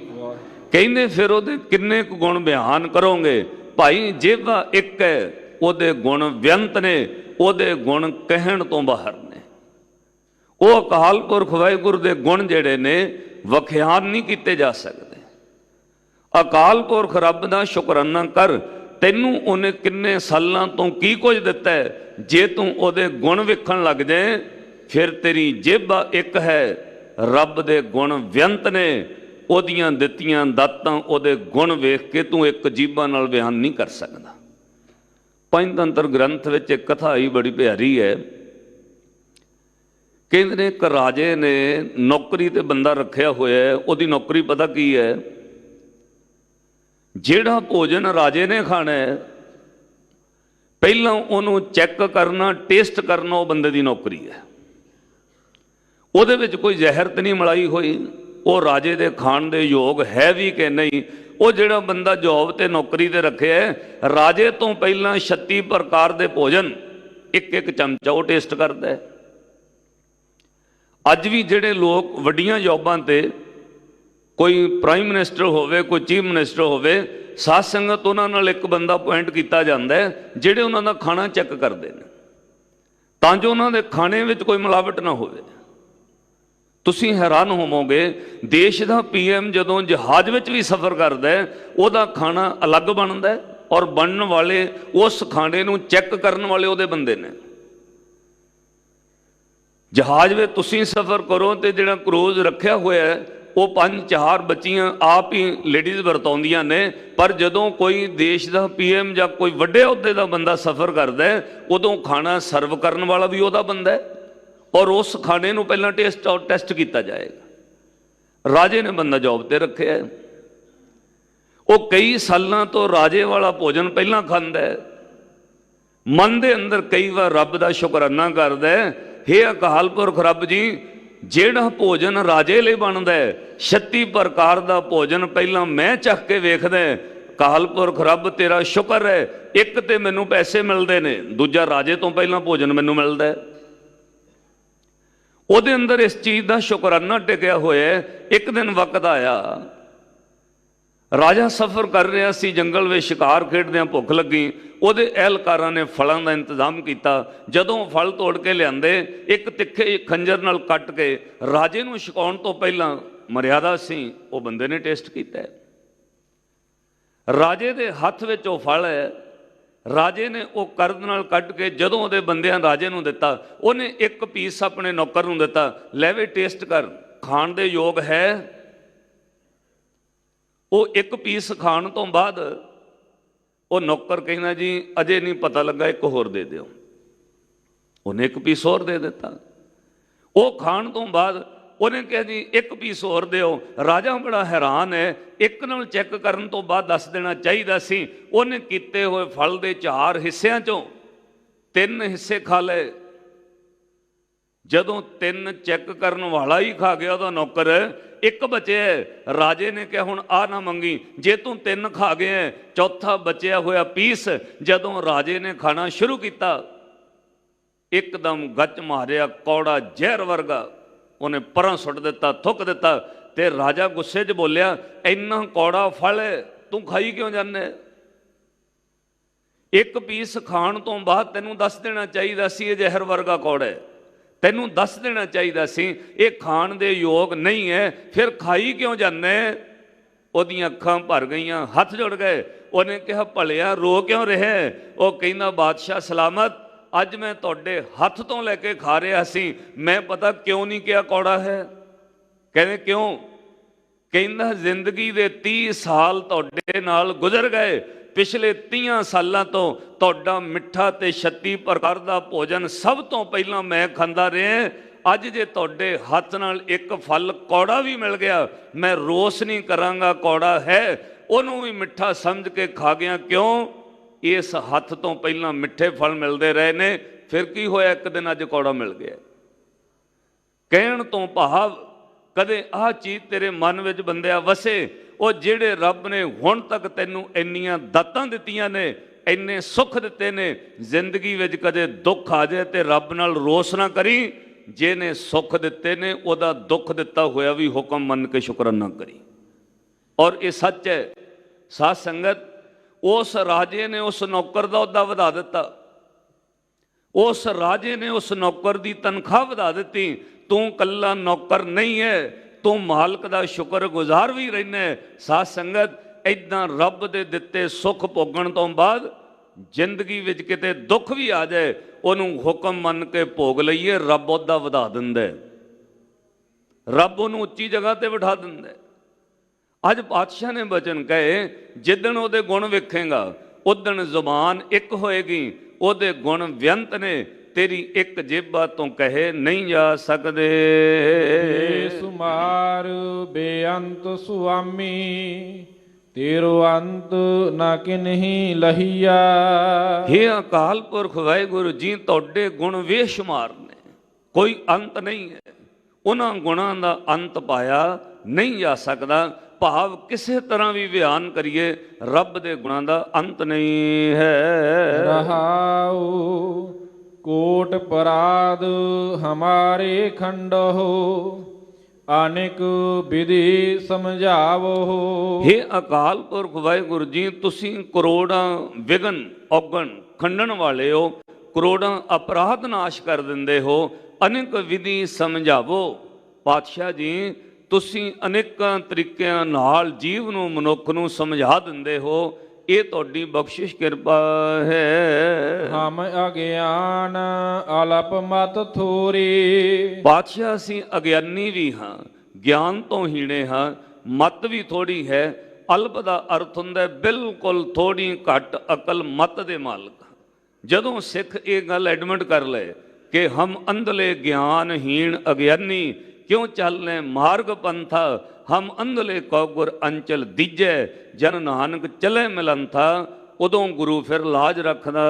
ਕਹਿੰਦੇ ਫਿਰ ਉਹਦੇ ਕਿੰਨੇ ਕੁ ਗੁਣ ਬਿਆਨ ਕਰੋਗੇ ਭਾਈ? ਜਿਹਵਾ ਇੱਕ ਹੈ, ਉਹਦੇ ਗੁਣ ਬੇਅੰਤ ਨੇ, ਉਹਦੇ ਗੁਣ ਕਹਿਣ ਤੋਂ ਬਾਹਰ ਨੇ। ਉਹ ਅਕਾਲ ਪੁਰਖ ਵਾਹਿਗੁਰੂ ਦੇ ਗੁਣ ਜਿਹੜੇ ਨੇ ਵਖਿਆਨ ਨਹੀਂ ਕੀਤੇ ਜਾ ਸਕਦੇ। ਅਕਾਲ ਪੁਰਖ ਰੱਬ ਦਾ ਸ਼ੁਕਰਾਨਾ ਕਰ। ਤੈਨੂੰ ਉਹਨੇ ਕਿੰਨੇ ਸਾਲਾਂ ਤੋਂ ਕੀ ਕੁਝ ਦਿੱਤਾ ਹੈ, ਜੇ ਤੂੰ ਉਹਦੇ ਗੁਣ ਵੇਖਣ ਲੱਗ ਜਾਏ ਫਿਰ ਤੇਰੀ ਜੇਬਾ ਇੱਕ ਹੈ। ਰੱਬ ਦੇ ਗੁਣ ਬੇਅੰਤ ਨੇ, ਉਹਦੀਆਂ ਦਿੱਤੀਆਂ ਦਾਤਾਂ ਉਹਦੇ ਗੁਣ ਵੇਖ ਕੇ ਤੂੰ ਇੱਕ ਜੀਬਾਂ ਨਾਲ ਬਿਆਨ ਨਹੀਂ ਕਰ ਸਕਦਾ। ਪੰਜਤੰਤਰ ਗ੍ਰੰਥ ਵਿੱਚ ਇੱਕ ਕਥਾ ਆਈ ਬੜੀ ਪਿਆਰੀ ਹੈ। ਕਹਿੰਦੇ ਨੇ ਇੱਕ ਰਾਜੇ ਨੇ ਨੌਕਰੀ ਤੇ ਬੰਦਾ ਰੱਖਿਆ ਹੋਇਆ, ਉਹਦੀ ਨੌਕਰੀ ਪਤਾ ਕੀ ਹੈ? ਜਿਹੜਾ ਭੋਜਨ ਰਾਜੇ ਨੇ ਖਾਣਾ ਹੈ ਪਹਿਲਾਂ ਉਹਨੂੰ ਚੈੱਕ ਕਰਨਾ, ਟੇਸਟ ਕਰਨਾ, ਉਹ ਬੰਦੇ ਦੀ ਨੌਕਰੀ ਹੈ। ਉਹਦੇ ਵਿੱਚ ਕੋਈ ਜ਼ਹਿਰ ਤਾਂ ਨਹੀਂ ਮਲਾਈ ਹੋਈ, ਉਹ ਰਾਜੇ ਦੇ ਖਾਣ ਦੇ ਯੋਗ ਹੈ ਵੀ ਕਿ ਨਹੀਂ। ਉਹ ਜਿਹੜਾ ਬੰਦਾ ਜੋਬ ਤੇ ਨੌਕਰੀ ਤੇ ਰੱਖਿਆ, ਰਾਜੇ ਤੋਂ ਪਹਿਲਾਂ 36 ਪ੍ਰਕਾਰ ਦੇ ਭੋਜਨ ਇੱਕ ਇੱਕ ਚਮਚਾ ਉਹ ਟੇਸਟ ਕਰਦਾ ਹੈ। ਅੱਜ ਵੀ ਜਿਹੜੇ ਲੋਕ ਵੱਡੀਆਂ ਜੋਬਾਂ ਤੇ, ਕੋਈ ਪ੍ਰਾਈਮ ਮਿਨਿਸਟਰ ਹੋਵੇ, ਕੋਈ ਚੀਫ ਮਿਨਿਸਟਰ ਹੋਵੇ, ਸਾਧ ਸੰਗਤ ਉਹਨਾਂ ਨਾਲ ਇੱਕ ਬੰਦਾ ਅਪੁਆਇੰਟ ਕੀਤਾ ਜਾਂਦਾ ਹੈ ਜਿਹੜੇ ਉਹਨਾਂ ਦਾ ਖਾਣਾ ਚੈੱਕ ਕਰਦੇ ਨੇ, ਤਾਂ ਜੋ ਉਹਨਾਂ ਦੇ ਖਾਣੇ ਵਿੱਚ ਕੋਈ ਮਿਲਾਵਟ ਨਾ ਹੋਵੇ। ਤੁਸੀਂ ਹੈਰਾਨ ਹੋਵੋਗੇ, ਦੇਸ਼ ਦਾ PM ਜਦੋਂ ਜਹਾਜ਼ ਵਿੱਚ ਵੀ ਸਫ਼ਰ ਕਰਦਾ ਹੈ ਉਹਦਾ ਖਾਣਾ ਅਲੱਗ ਬਣਦਾ ਔਰ ਬਣਨ ਵਾਲੇ ਉਸ ਖਾਣੇ ਨੂੰ ਚੈੱਕ ਕਰਨ ਵਾਲੇ ਉਹਦੇ ਬੰਦੇ ਨੇ। ਜਹਾਜ਼ ਵਿੱਚ ਤੁਸੀਂ ਸਫ਼ਰ ਕਰੋ ਤੇ ਜਿਹੜਾ ਕਰੂਜ਼ ਰੱਖਿਆ ਹੋਇਆ ਹੈ ਉਹ 5-4 ਬੱਚੀਆਂ ਆਪ ਹੀ ਲੇਡੀਜ਼ ਵਰਤਾਉਂਦੀਆਂ ਨੇ, ਪਰ ਜਦੋਂ ਕੋਈ ਦੇਸ਼ ਦਾ PM ਜਾਂ ਕੋਈ ਵੱਡੇ ਅਹੁਦੇ ਦਾ ਬੰਦਾ ਸਫ਼ਰ ਕਰਦਾ ਉਦੋਂ ਖਾਣਾ ਸਰਵ ਕਰਨ ਵਾਲਾ ਵੀ ਉਹਦਾ ਬੰਦਾ ਹੈ, ਔਰ ਉਸ ਖਾਣੇ ਨੂੰ ਪਹਿਲਾਂ ਟੈਸਟ ਕੀਤਾ ਜਾਏਗਾ। ਰਾਜੇ ਨੇ ਬੰਦਾ ਜੌਬ ਤੇ ਰੱਖਿਆ, ਉਹ ਕਈ ਸਾਲਾਂ ਤੋਂ ਰਾਜੇ ਵਾਲਾ ਭੋਜਨ ਪਹਿਲਾਂ ਖਾਂਦਾ ਹੈ, ਮਨ ਦੇ ਅੰਦਰ ਕਈ ਵਾਰ ਰੱਬ ਦਾ ਸ਼ੁਕਰਾਨਾ ਕਰਦਾ ਹੈ, ਹੇ ਅਕਾਲ ਪੁਰਖ ਰੱਬ ਜੀ, ਜਿਹੜਾ ਭੋਜਨ ਰਾਜੇ ਲਈ ਬਣਦਾ ਹੈ 36 ਪ੍ਰਕਾਰ ਦਾ ਭੋਜਨ ਪਹਿਲਾਂ ਮੈਂ ਚੱਖ ਕੇ ਵੇਖਦਾ, ਅਕਾਲ ਪੁਰਖ ਰੱਬ ਤੇਰਾ ਸ਼ੁਕਰ ਹੈ, ਇੱਕ ਤੇ ਮੈਨੂੰ ਪੈਸੇ ਮਿਲਦੇ ਨੇ, ਦੂਜਾ ਰਾਜੇ ਤੋਂ ਪਹਿਲਾਂ ਭੋਜਨ ਮੈਨੂੰ ਮਿਲਦਾ ਹੈ। ਉਹਦੇ ਅੰਦਰ ਇਸ ਚੀਜ਼ ਦਾ ਸ਼ੁਕਰਾਨਾ ਟਿਕਿਆ ਹੋਇਆ। ਇੱਕ ਦਿਨ ਵਕਤ ਆਇਆ, ਰਾਜਾ ਸਫ਼ਰ ਕਰ ਰਿਹਾ ਸੀ, ਜੰਗਲ ਵਿੱਚ ਸ਼ਿਕਾਰ ਖੇਡਦਿਆਂ ਭੁੱਖ ਲੱਗੀ, ਉਹਦੇ ਅਹਿਲਕਾਰਾਂ ਨੇ ਫਲਾਂ ਦਾ ਇੰਤਜ਼ਾਮ ਕੀਤਾ। ਜਦੋਂ ਫਲ ਤੋੜ ਕੇ ਲਿਆਂਦੇ, ਇੱਕ ਤਿੱਖੇ ਖੰਜਰ ਨਾਲ ਕੱਟ ਕੇ ਰਾਜੇ ਨੂੰ ਛਕਾਉਣ ਤੋਂ ਪਹਿਲਾਂ ਮਰਿਆਦਾ ਸੀ, ਉਹ ਬੰਦੇ ਨੇ ਟੇਸਟ ਕੀਤਾ। ਰਾਜੇ ਦੇ ਹੱਥ ਵਿੱਚ ਉਹ ਫਲ ਹੈ, ਰਾਜੇ ਨੇ ਉਹ ਕਰਦ ਨਾਲ ਕੱਟ ਕੇ ਜਦੋਂ ਉਹਦੇ ਬੰਦਿਆਂ ਰਾਜੇ ਨੂੰ ਦਿੱਤਾ, ਉਹਨੇ ਇੱਕ ਪੀਸ ਆਪਣੇ ਨੌਕਰ ਨੂੰ ਦਿੱਤਾ, ਲੈ ਵੇ ਟੇਸਟ ਕਰ, ਖਾਣ ਦੇ ਯੋਗ ਹੈ। ਉਹ ਇੱਕ ਪੀਸ ਖਾਣ ਤੋਂ ਬਾਅਦ ਉਹ ਨੌਕਰ ਕਹਿੰਦਾ ਜੀ ਅਜੇ ਨਹੀਂ ਪਤਾ ਲੱਗਾ, ਇੱਕ ਹੋਰ ਦੇ ਦਿਓ। ਉਹਨੇ ਇੱਕ ਪੀਸ ਹੋਰ ਦੇ ਦਿੱਤਾ। ਉਹ ਖਾਣ ਤੋਂ ਬਾਅਦ ਉਹਨੇ ਕਿਹਾ ਜੀ ਇੱਕ ਪੀਸ ਹੋਰ ਦਿਓ। ਰਾਜਾ ਬੜਾ ਹੈਰਾਨ ਹੈ, ਇੱਕ ਨਾਲ ਚੈੱਕ ਕਰਨ ਤੋਂ ਬਾਅਦ ਦੱਸ ਦੇਣਾ ਚਾਹੀਦਾ ਸੀ। ਉਹਨੇ ਕੀਤੇ ਹੋਏ ਫਲ ਦੇ 4 ਹਿੱਸਿਆਂ ਚੋਂ 3 ਹਿੱਸੇ ਖਾ ਲਏ। ਜਦੋਂ 3 ਚੈੱਕ ਕਰਨ ਵਾਲਾ ਹੀ ਖਾ ਗਿਆ ਉਹਦਾ ਨੌਕਰ, ਇੱਕ ਬਚਿਆ। ਰਾਜੇ ਨੇ ਕਿਹਾ ਹੁਣ ਆ ਨਾ ਮੰਗੀ, ਜੇ ਤੂੰ 3 ਖਾ ਗਿਆ, ਚੌਥਾ ਬਚਿਆ ਹੋਇਆ ਪੀਸ ਜਦੋਂ ਰਾਜੇ ਨੇ ਖਾਣਾ ਸ਼ੁਰੂ ਕੀਤਾ, ਇੱਕਦਮ ਗੱਚ ਮਾਰਿਆ, ਕੌੜਾ ਜ਼ਹਿਰ ਵਰਗਾ, ਉਹਨੇ ਪਰਾਂ ਸੁੱਟ ਦਿੱਤਾ, ਥੁੱਕ ਦਿੱਤਾ। ਤੇ ਰਾਜਾ ਗੁੱਸੇ 'ਚ ਬੋਲਿਆ, ਇੰਨਾ ਕੌੜਾ ਫਲ ਤੂੰ ਖਾਈ ਕਿਉਂ ਜਾਂਦੇ? ਇੱਕ ਪੀਸ ਖਾਣ ਤੋਂ ਬਾਅਦ ਤੈਨੂੰ ਦੱਸ ਦੇਣਾ ਚਾਹੀਦਾ ਸੀ ਇਹ ਜ਼ਹਿਰ ਵਰਗਾ ਕੌੜਾ ਹੈ, ਤੈਨੂੰ ਦੱਸ ਦੇਣਾ ਚਾਹੀਦਾ ਸੀ ਇਹ ਖਾਣ ਦੇ ਯੋਗ ਨਹੀਂ ਹੈ, ਫਿਰ ਖਾਈ ਕਿਉਂ ਜਾਂਦੇ? ਉਹਦੀਆਂ ਅੱਖਾਂ ਭਰ ਗਈਆਂ, ਹੱਥ ਜੁੜ ਗਏ। ਉਹਨੇ ਕਿਹਾ ਭਲਿਆ ਰੋ ਕਿਉਂ ਰਿਹਾ? ਉਹ ਕਹਿੰਦਾ ਬਾਦਸ਼ਾਹ ਸਲਾਮਤ, ਅੱਜ ਮੈਂ ਤੁਹਾਡੇ ਹੱਥ ਤੋਂ ਲੈ ਕੇ ਖਾ ਰਿਹਾ ਸੀ, ਮੈਂ ਪਤਾ ਕਿਉਂ ਨਹੀਂ ਕਿਹਾ ਕੌੜਾ ਹੈ। ਕਹਿੰਦੇ ਕਿਉਂ? ਕਹਿੰਦਾ ਜ਼ਿੰਦਗੀ ਦੇ 30 ਸਾਲ ਤੁਹਾਡੇ ਨਾਲ ਗੁਜ਼ਰ ਗਏ, ਪਿਛਲੇ 30 ਸਾਲਾਂ ਤੋਂ ਤੁਹਾਡਾ ਮਿੱਠਾ ਤੇ 36 ਪ੍ਰਕਾਰ ਦਾ ਭੋਜਨ ਸਭ ਤੋਂ ਪਹਿਲਾਂ ਮੈਂ ਖਾਂਦਾ ਰਿਹਾ। ਅੱਜ ਜੇ ਤੁਹਾਡੇ ਹੱਥ ਨਾਲ ਇੱਕ ਫਲ ਕੌੜਾ ਵੀ ਮਿਲ ਗਿਆ, ਮੈਂ ਰੋਸ ਨਹੀਂ ਕਰਾਂਗਾ ਕੌੜਾ ਹੈ, ਉਹਨੂੰ ਵੀ ਮਿੱਠਾ ਸਮਝ ਕੇ ਖਾ ਗਿਆ। ਕਿਉਂ? ਇਸ ਹੱਥ ਤੋਂ ਪਹਿਲਾਂ ਮਿੱਠੇ ਫਲ ਮਿਲਦੇ ਰਹੇ ਨੇ, ਫਿਰ ਕੀ ਹੋਇਆ ਇੱਕ ਦਿਨ ਅੱਜ ਕੌੜਾ ਮਿਲ ਗਿਆ। ਕਹਿਣ ਤੋਂ ਭਾਵ ਕਦੇ ਆਹ ਚੀਜ਼ ਤੇਰੇ ਮਨ ਵਿੱਚ ਬੰਦਿਆ ਵਸੇ, ਉਹ ਜਿਹੜੇ ਰੱਬ ਨੇ ਹੁਣ ਤੱਕ ਤੈਨੂੰ ਇੰਨੀਆਂ ਦਾਤਾਂ ਦਿੱਤੀਆਂ ਨੇ, ਇੰਨੇ ਸੁੱਖ ਦਿੱਤੇ ਨੇ, ਜ਼ਿੰਦਗੀ ਵਿੱਚ ਕਦੇ ਦੁੱਖ ਆ ਜਾਏ ਤੇ ਰੱਬ ਨਾਲ ਰੋਸ ਨਾ ਕਰੀ। ਜਿਹਨੇ ਸੁੱਖ ਦਿੱਤੇ ਨੇ ਉਹਦਾ ਦੁੱਖ ਦਿੱਤਾ ਹੋਇਆ ਵੀ ਹੁਕਮ ਮੰਨ ਕੇ ਸ਼ੁਕਰਾਨਾ ਕਰੀ। ਔਰ ਇਹ ਸੱਚ ਹੈ ਸਾਧ ਸੰਗਤ। ਉਸ ਰਾਜੇ ਨੇ ਉਸ ਨੌਕਰ ਦਾ ਅਹੁਦਾ ਵਧਾ ਦਿੱਤਾ, ਉਸ ਰਾਜੇ ਨੇ ਉਸ ਨੌਕਰ ਦੀ ਤਨਖਾਹ ਵਧਾ ਦਿੱਤੀ। ਤੂੰ ਕੱਲਾ ਨੌਕਰ ਨਹੀਂ ਹੈ, ਤੂੰ ਮਾਲਕ ਦਾ ਸ਼ੁਕਰਗੁਜ਼ਾਰ ਵੀ ਰਹਿਣਾ। ਸਾਧ ਸੰਗਤ, ਇੱਦਾਂ ਰੱਬ ਦੇ ਦਿੱਤੇ ਸੁੱਖ ਭੋਗਣ ਤੋਂ ਬਾਅਦ ਜ਼ਿੰਦਗੀ ਵਿੱਚ ਕਿਤੇ ਦੁੱਖ ਵੀ ਆ ਜਾਏ, ਉਹਨੂੰ ਹੁਕਮ ਮੰਨ ਕੇ ਭੋਗ ਲਈਏ, ਰੱਬ ਉਹਦਾ ਵਧਾ ਦਿੰਦਾ, ਰੱਬ ਉਹਨੂੰ ਉੱਚੀ ਜਗ੍ਹਾ ਤੇ ਬਿਠਾ ਦਿੰਦਾ। ਅੱਜ ਪਾਤਸ਼ਾਹ ਨੇ ਬਚਨ ਕਹੇ, ਜਿੱਦਣ ਉਹਦੇ ਗੁਣ ਵੇਖੇਗਾ ਉਦਣ ਜ਼ੁਬਾਨ ਇੱਕ ਹੋਏਗੀ, ਉਹਦੇ ਗੁਣ ਬੇਅੰਤ ਨੇ, ਤੇਰੀ ਇੱਕ ਜੇਬਾ ਤੋਂ ਕਹੇ ਨਹੀਂ ਜਾ ਸਕਦੇ। ਸੁਮਾਰ ਬੇਅੰਤ ਸੁਆਮੀ, ਤੇਰੋ ਅੰਤ ਨਾ ਕਿਨਹੀ ਲਹੀਆ। ਹੇ ਅਕਾਲ ਪੁਰਖ ਵਾਹਿਗੁਰੂ ਜੀ, ਤੁਹਾਡੇ ਗੁਣ ਬੇਸ਼ੁਮਾਰ ਨੇ, ਕੋਈ ਅੰਤ ਨਹੀਂ ਹੈ। ਉਹਨਾਂ ਗੁਣਾਂ ਦਾ ਅੰਤ ਪਾਇਆ ਨਹੀਂ ਜਾ ਸਕਦਾ। ਭਾਵ ਕਿਸੇ ਤਰ੍ਹਾਂ ਵੀ ਬਿਆਨ ਕਰੀਏ, ਰੱਬ ਦੇ ਗੁਣਾਂ ਦਾ ਅੰਤ ਨਹੀਂ ਹੈ। ਰਹਾਉ ਕੋਟ ਪਰਾਧ ਹਮਾਰੇ ਖੰਡਹੁ, ਅਨੇਕ ਵਿਧੀ ਸਮਝਾਵੋ। ਹੇ ਅਕਾਲ ਪੁਰਖ ਵਾਹਿਗੁਰੂ ਜੀ, ਤੁਸੀਂ ਕਰੋੜਾਂ ਵਿਗਨ ਔਗਣ ਖੰਡਣ ਵਾਲੇ ਹੋ, ਕਰੋੜਾਂ ਅਪਰਾਧ ਨਾਸ਼ ਕਰ ਦਿੰਦੇ ਹੋ, ਅਨੇਕ ਵਿਧੀ ਸਮਝਾਵੋ। ਪਾਤਸ਼ਾਹ ਜੀ, ਤੁਸੀਂ ਅਨੇਕਾਂ ਤਰੀਕਿਆਂ ਨਾਲ ਜੀਵ ਨੂੰ, ਮਨੁੱਖ ਨੂੰ ਸਮਝਾ ਦਿੰਦੇ ਹੋ, ਇਹ ਤੁਹਾਡੀ ਬਖਸ਼ਿਸ਼ ਕਿਰਪਾ ਹੈ। ਹਮ ਅਗਿਆਨ ਅਲਪ ਮਤ ਥੋਰੀ। ਪਾਤਸ਼ਾਹ ਅਸੀਂ ਅਗਿਆਨੀ ਵੀ ਹਾਂ, ਗਿਆਨ ਤੋਂ ਹੀਣੇ ਹਾਂ, ਮਤ ਵੀ ਥੋੜੀ ਹੈ। ਅਲਪ ਦਾ ਅਰਥ ਹੁੰਦਾ ਬਿਲਕੁਲ ਥੋੜੀ ਘੱਟ ਅਕਲ ਮਤ ਦੇ ਮਾਲਕ। ਜਦੋਂ ਸਿੱਖ ਇਹ ਗੱਲ ਐਡਮਿਟ ਕਰ ਲਏ ਕਿ ਹਮ ਅੰਧਲੇ ਗਿਆਨਹੀਣ ਅਗਿਆਨੀ, ਕਿਉਂ ਚੱਲਨੇ ਮਾਰਗ ਪੰਥਾ, ਹਮ ਅੰਧਲੇ ਕੋ ਗੁਰ ਅੰਚਲ ਦੀਜੈ, ਜਨ ਨਾਨਕ ਚਲੇ ਮਿਲੰਥਾ, ਉਦੋਂ ਗੁਰੂ ਫਿਰ ਲਾਜ ਰੱਖਦਾ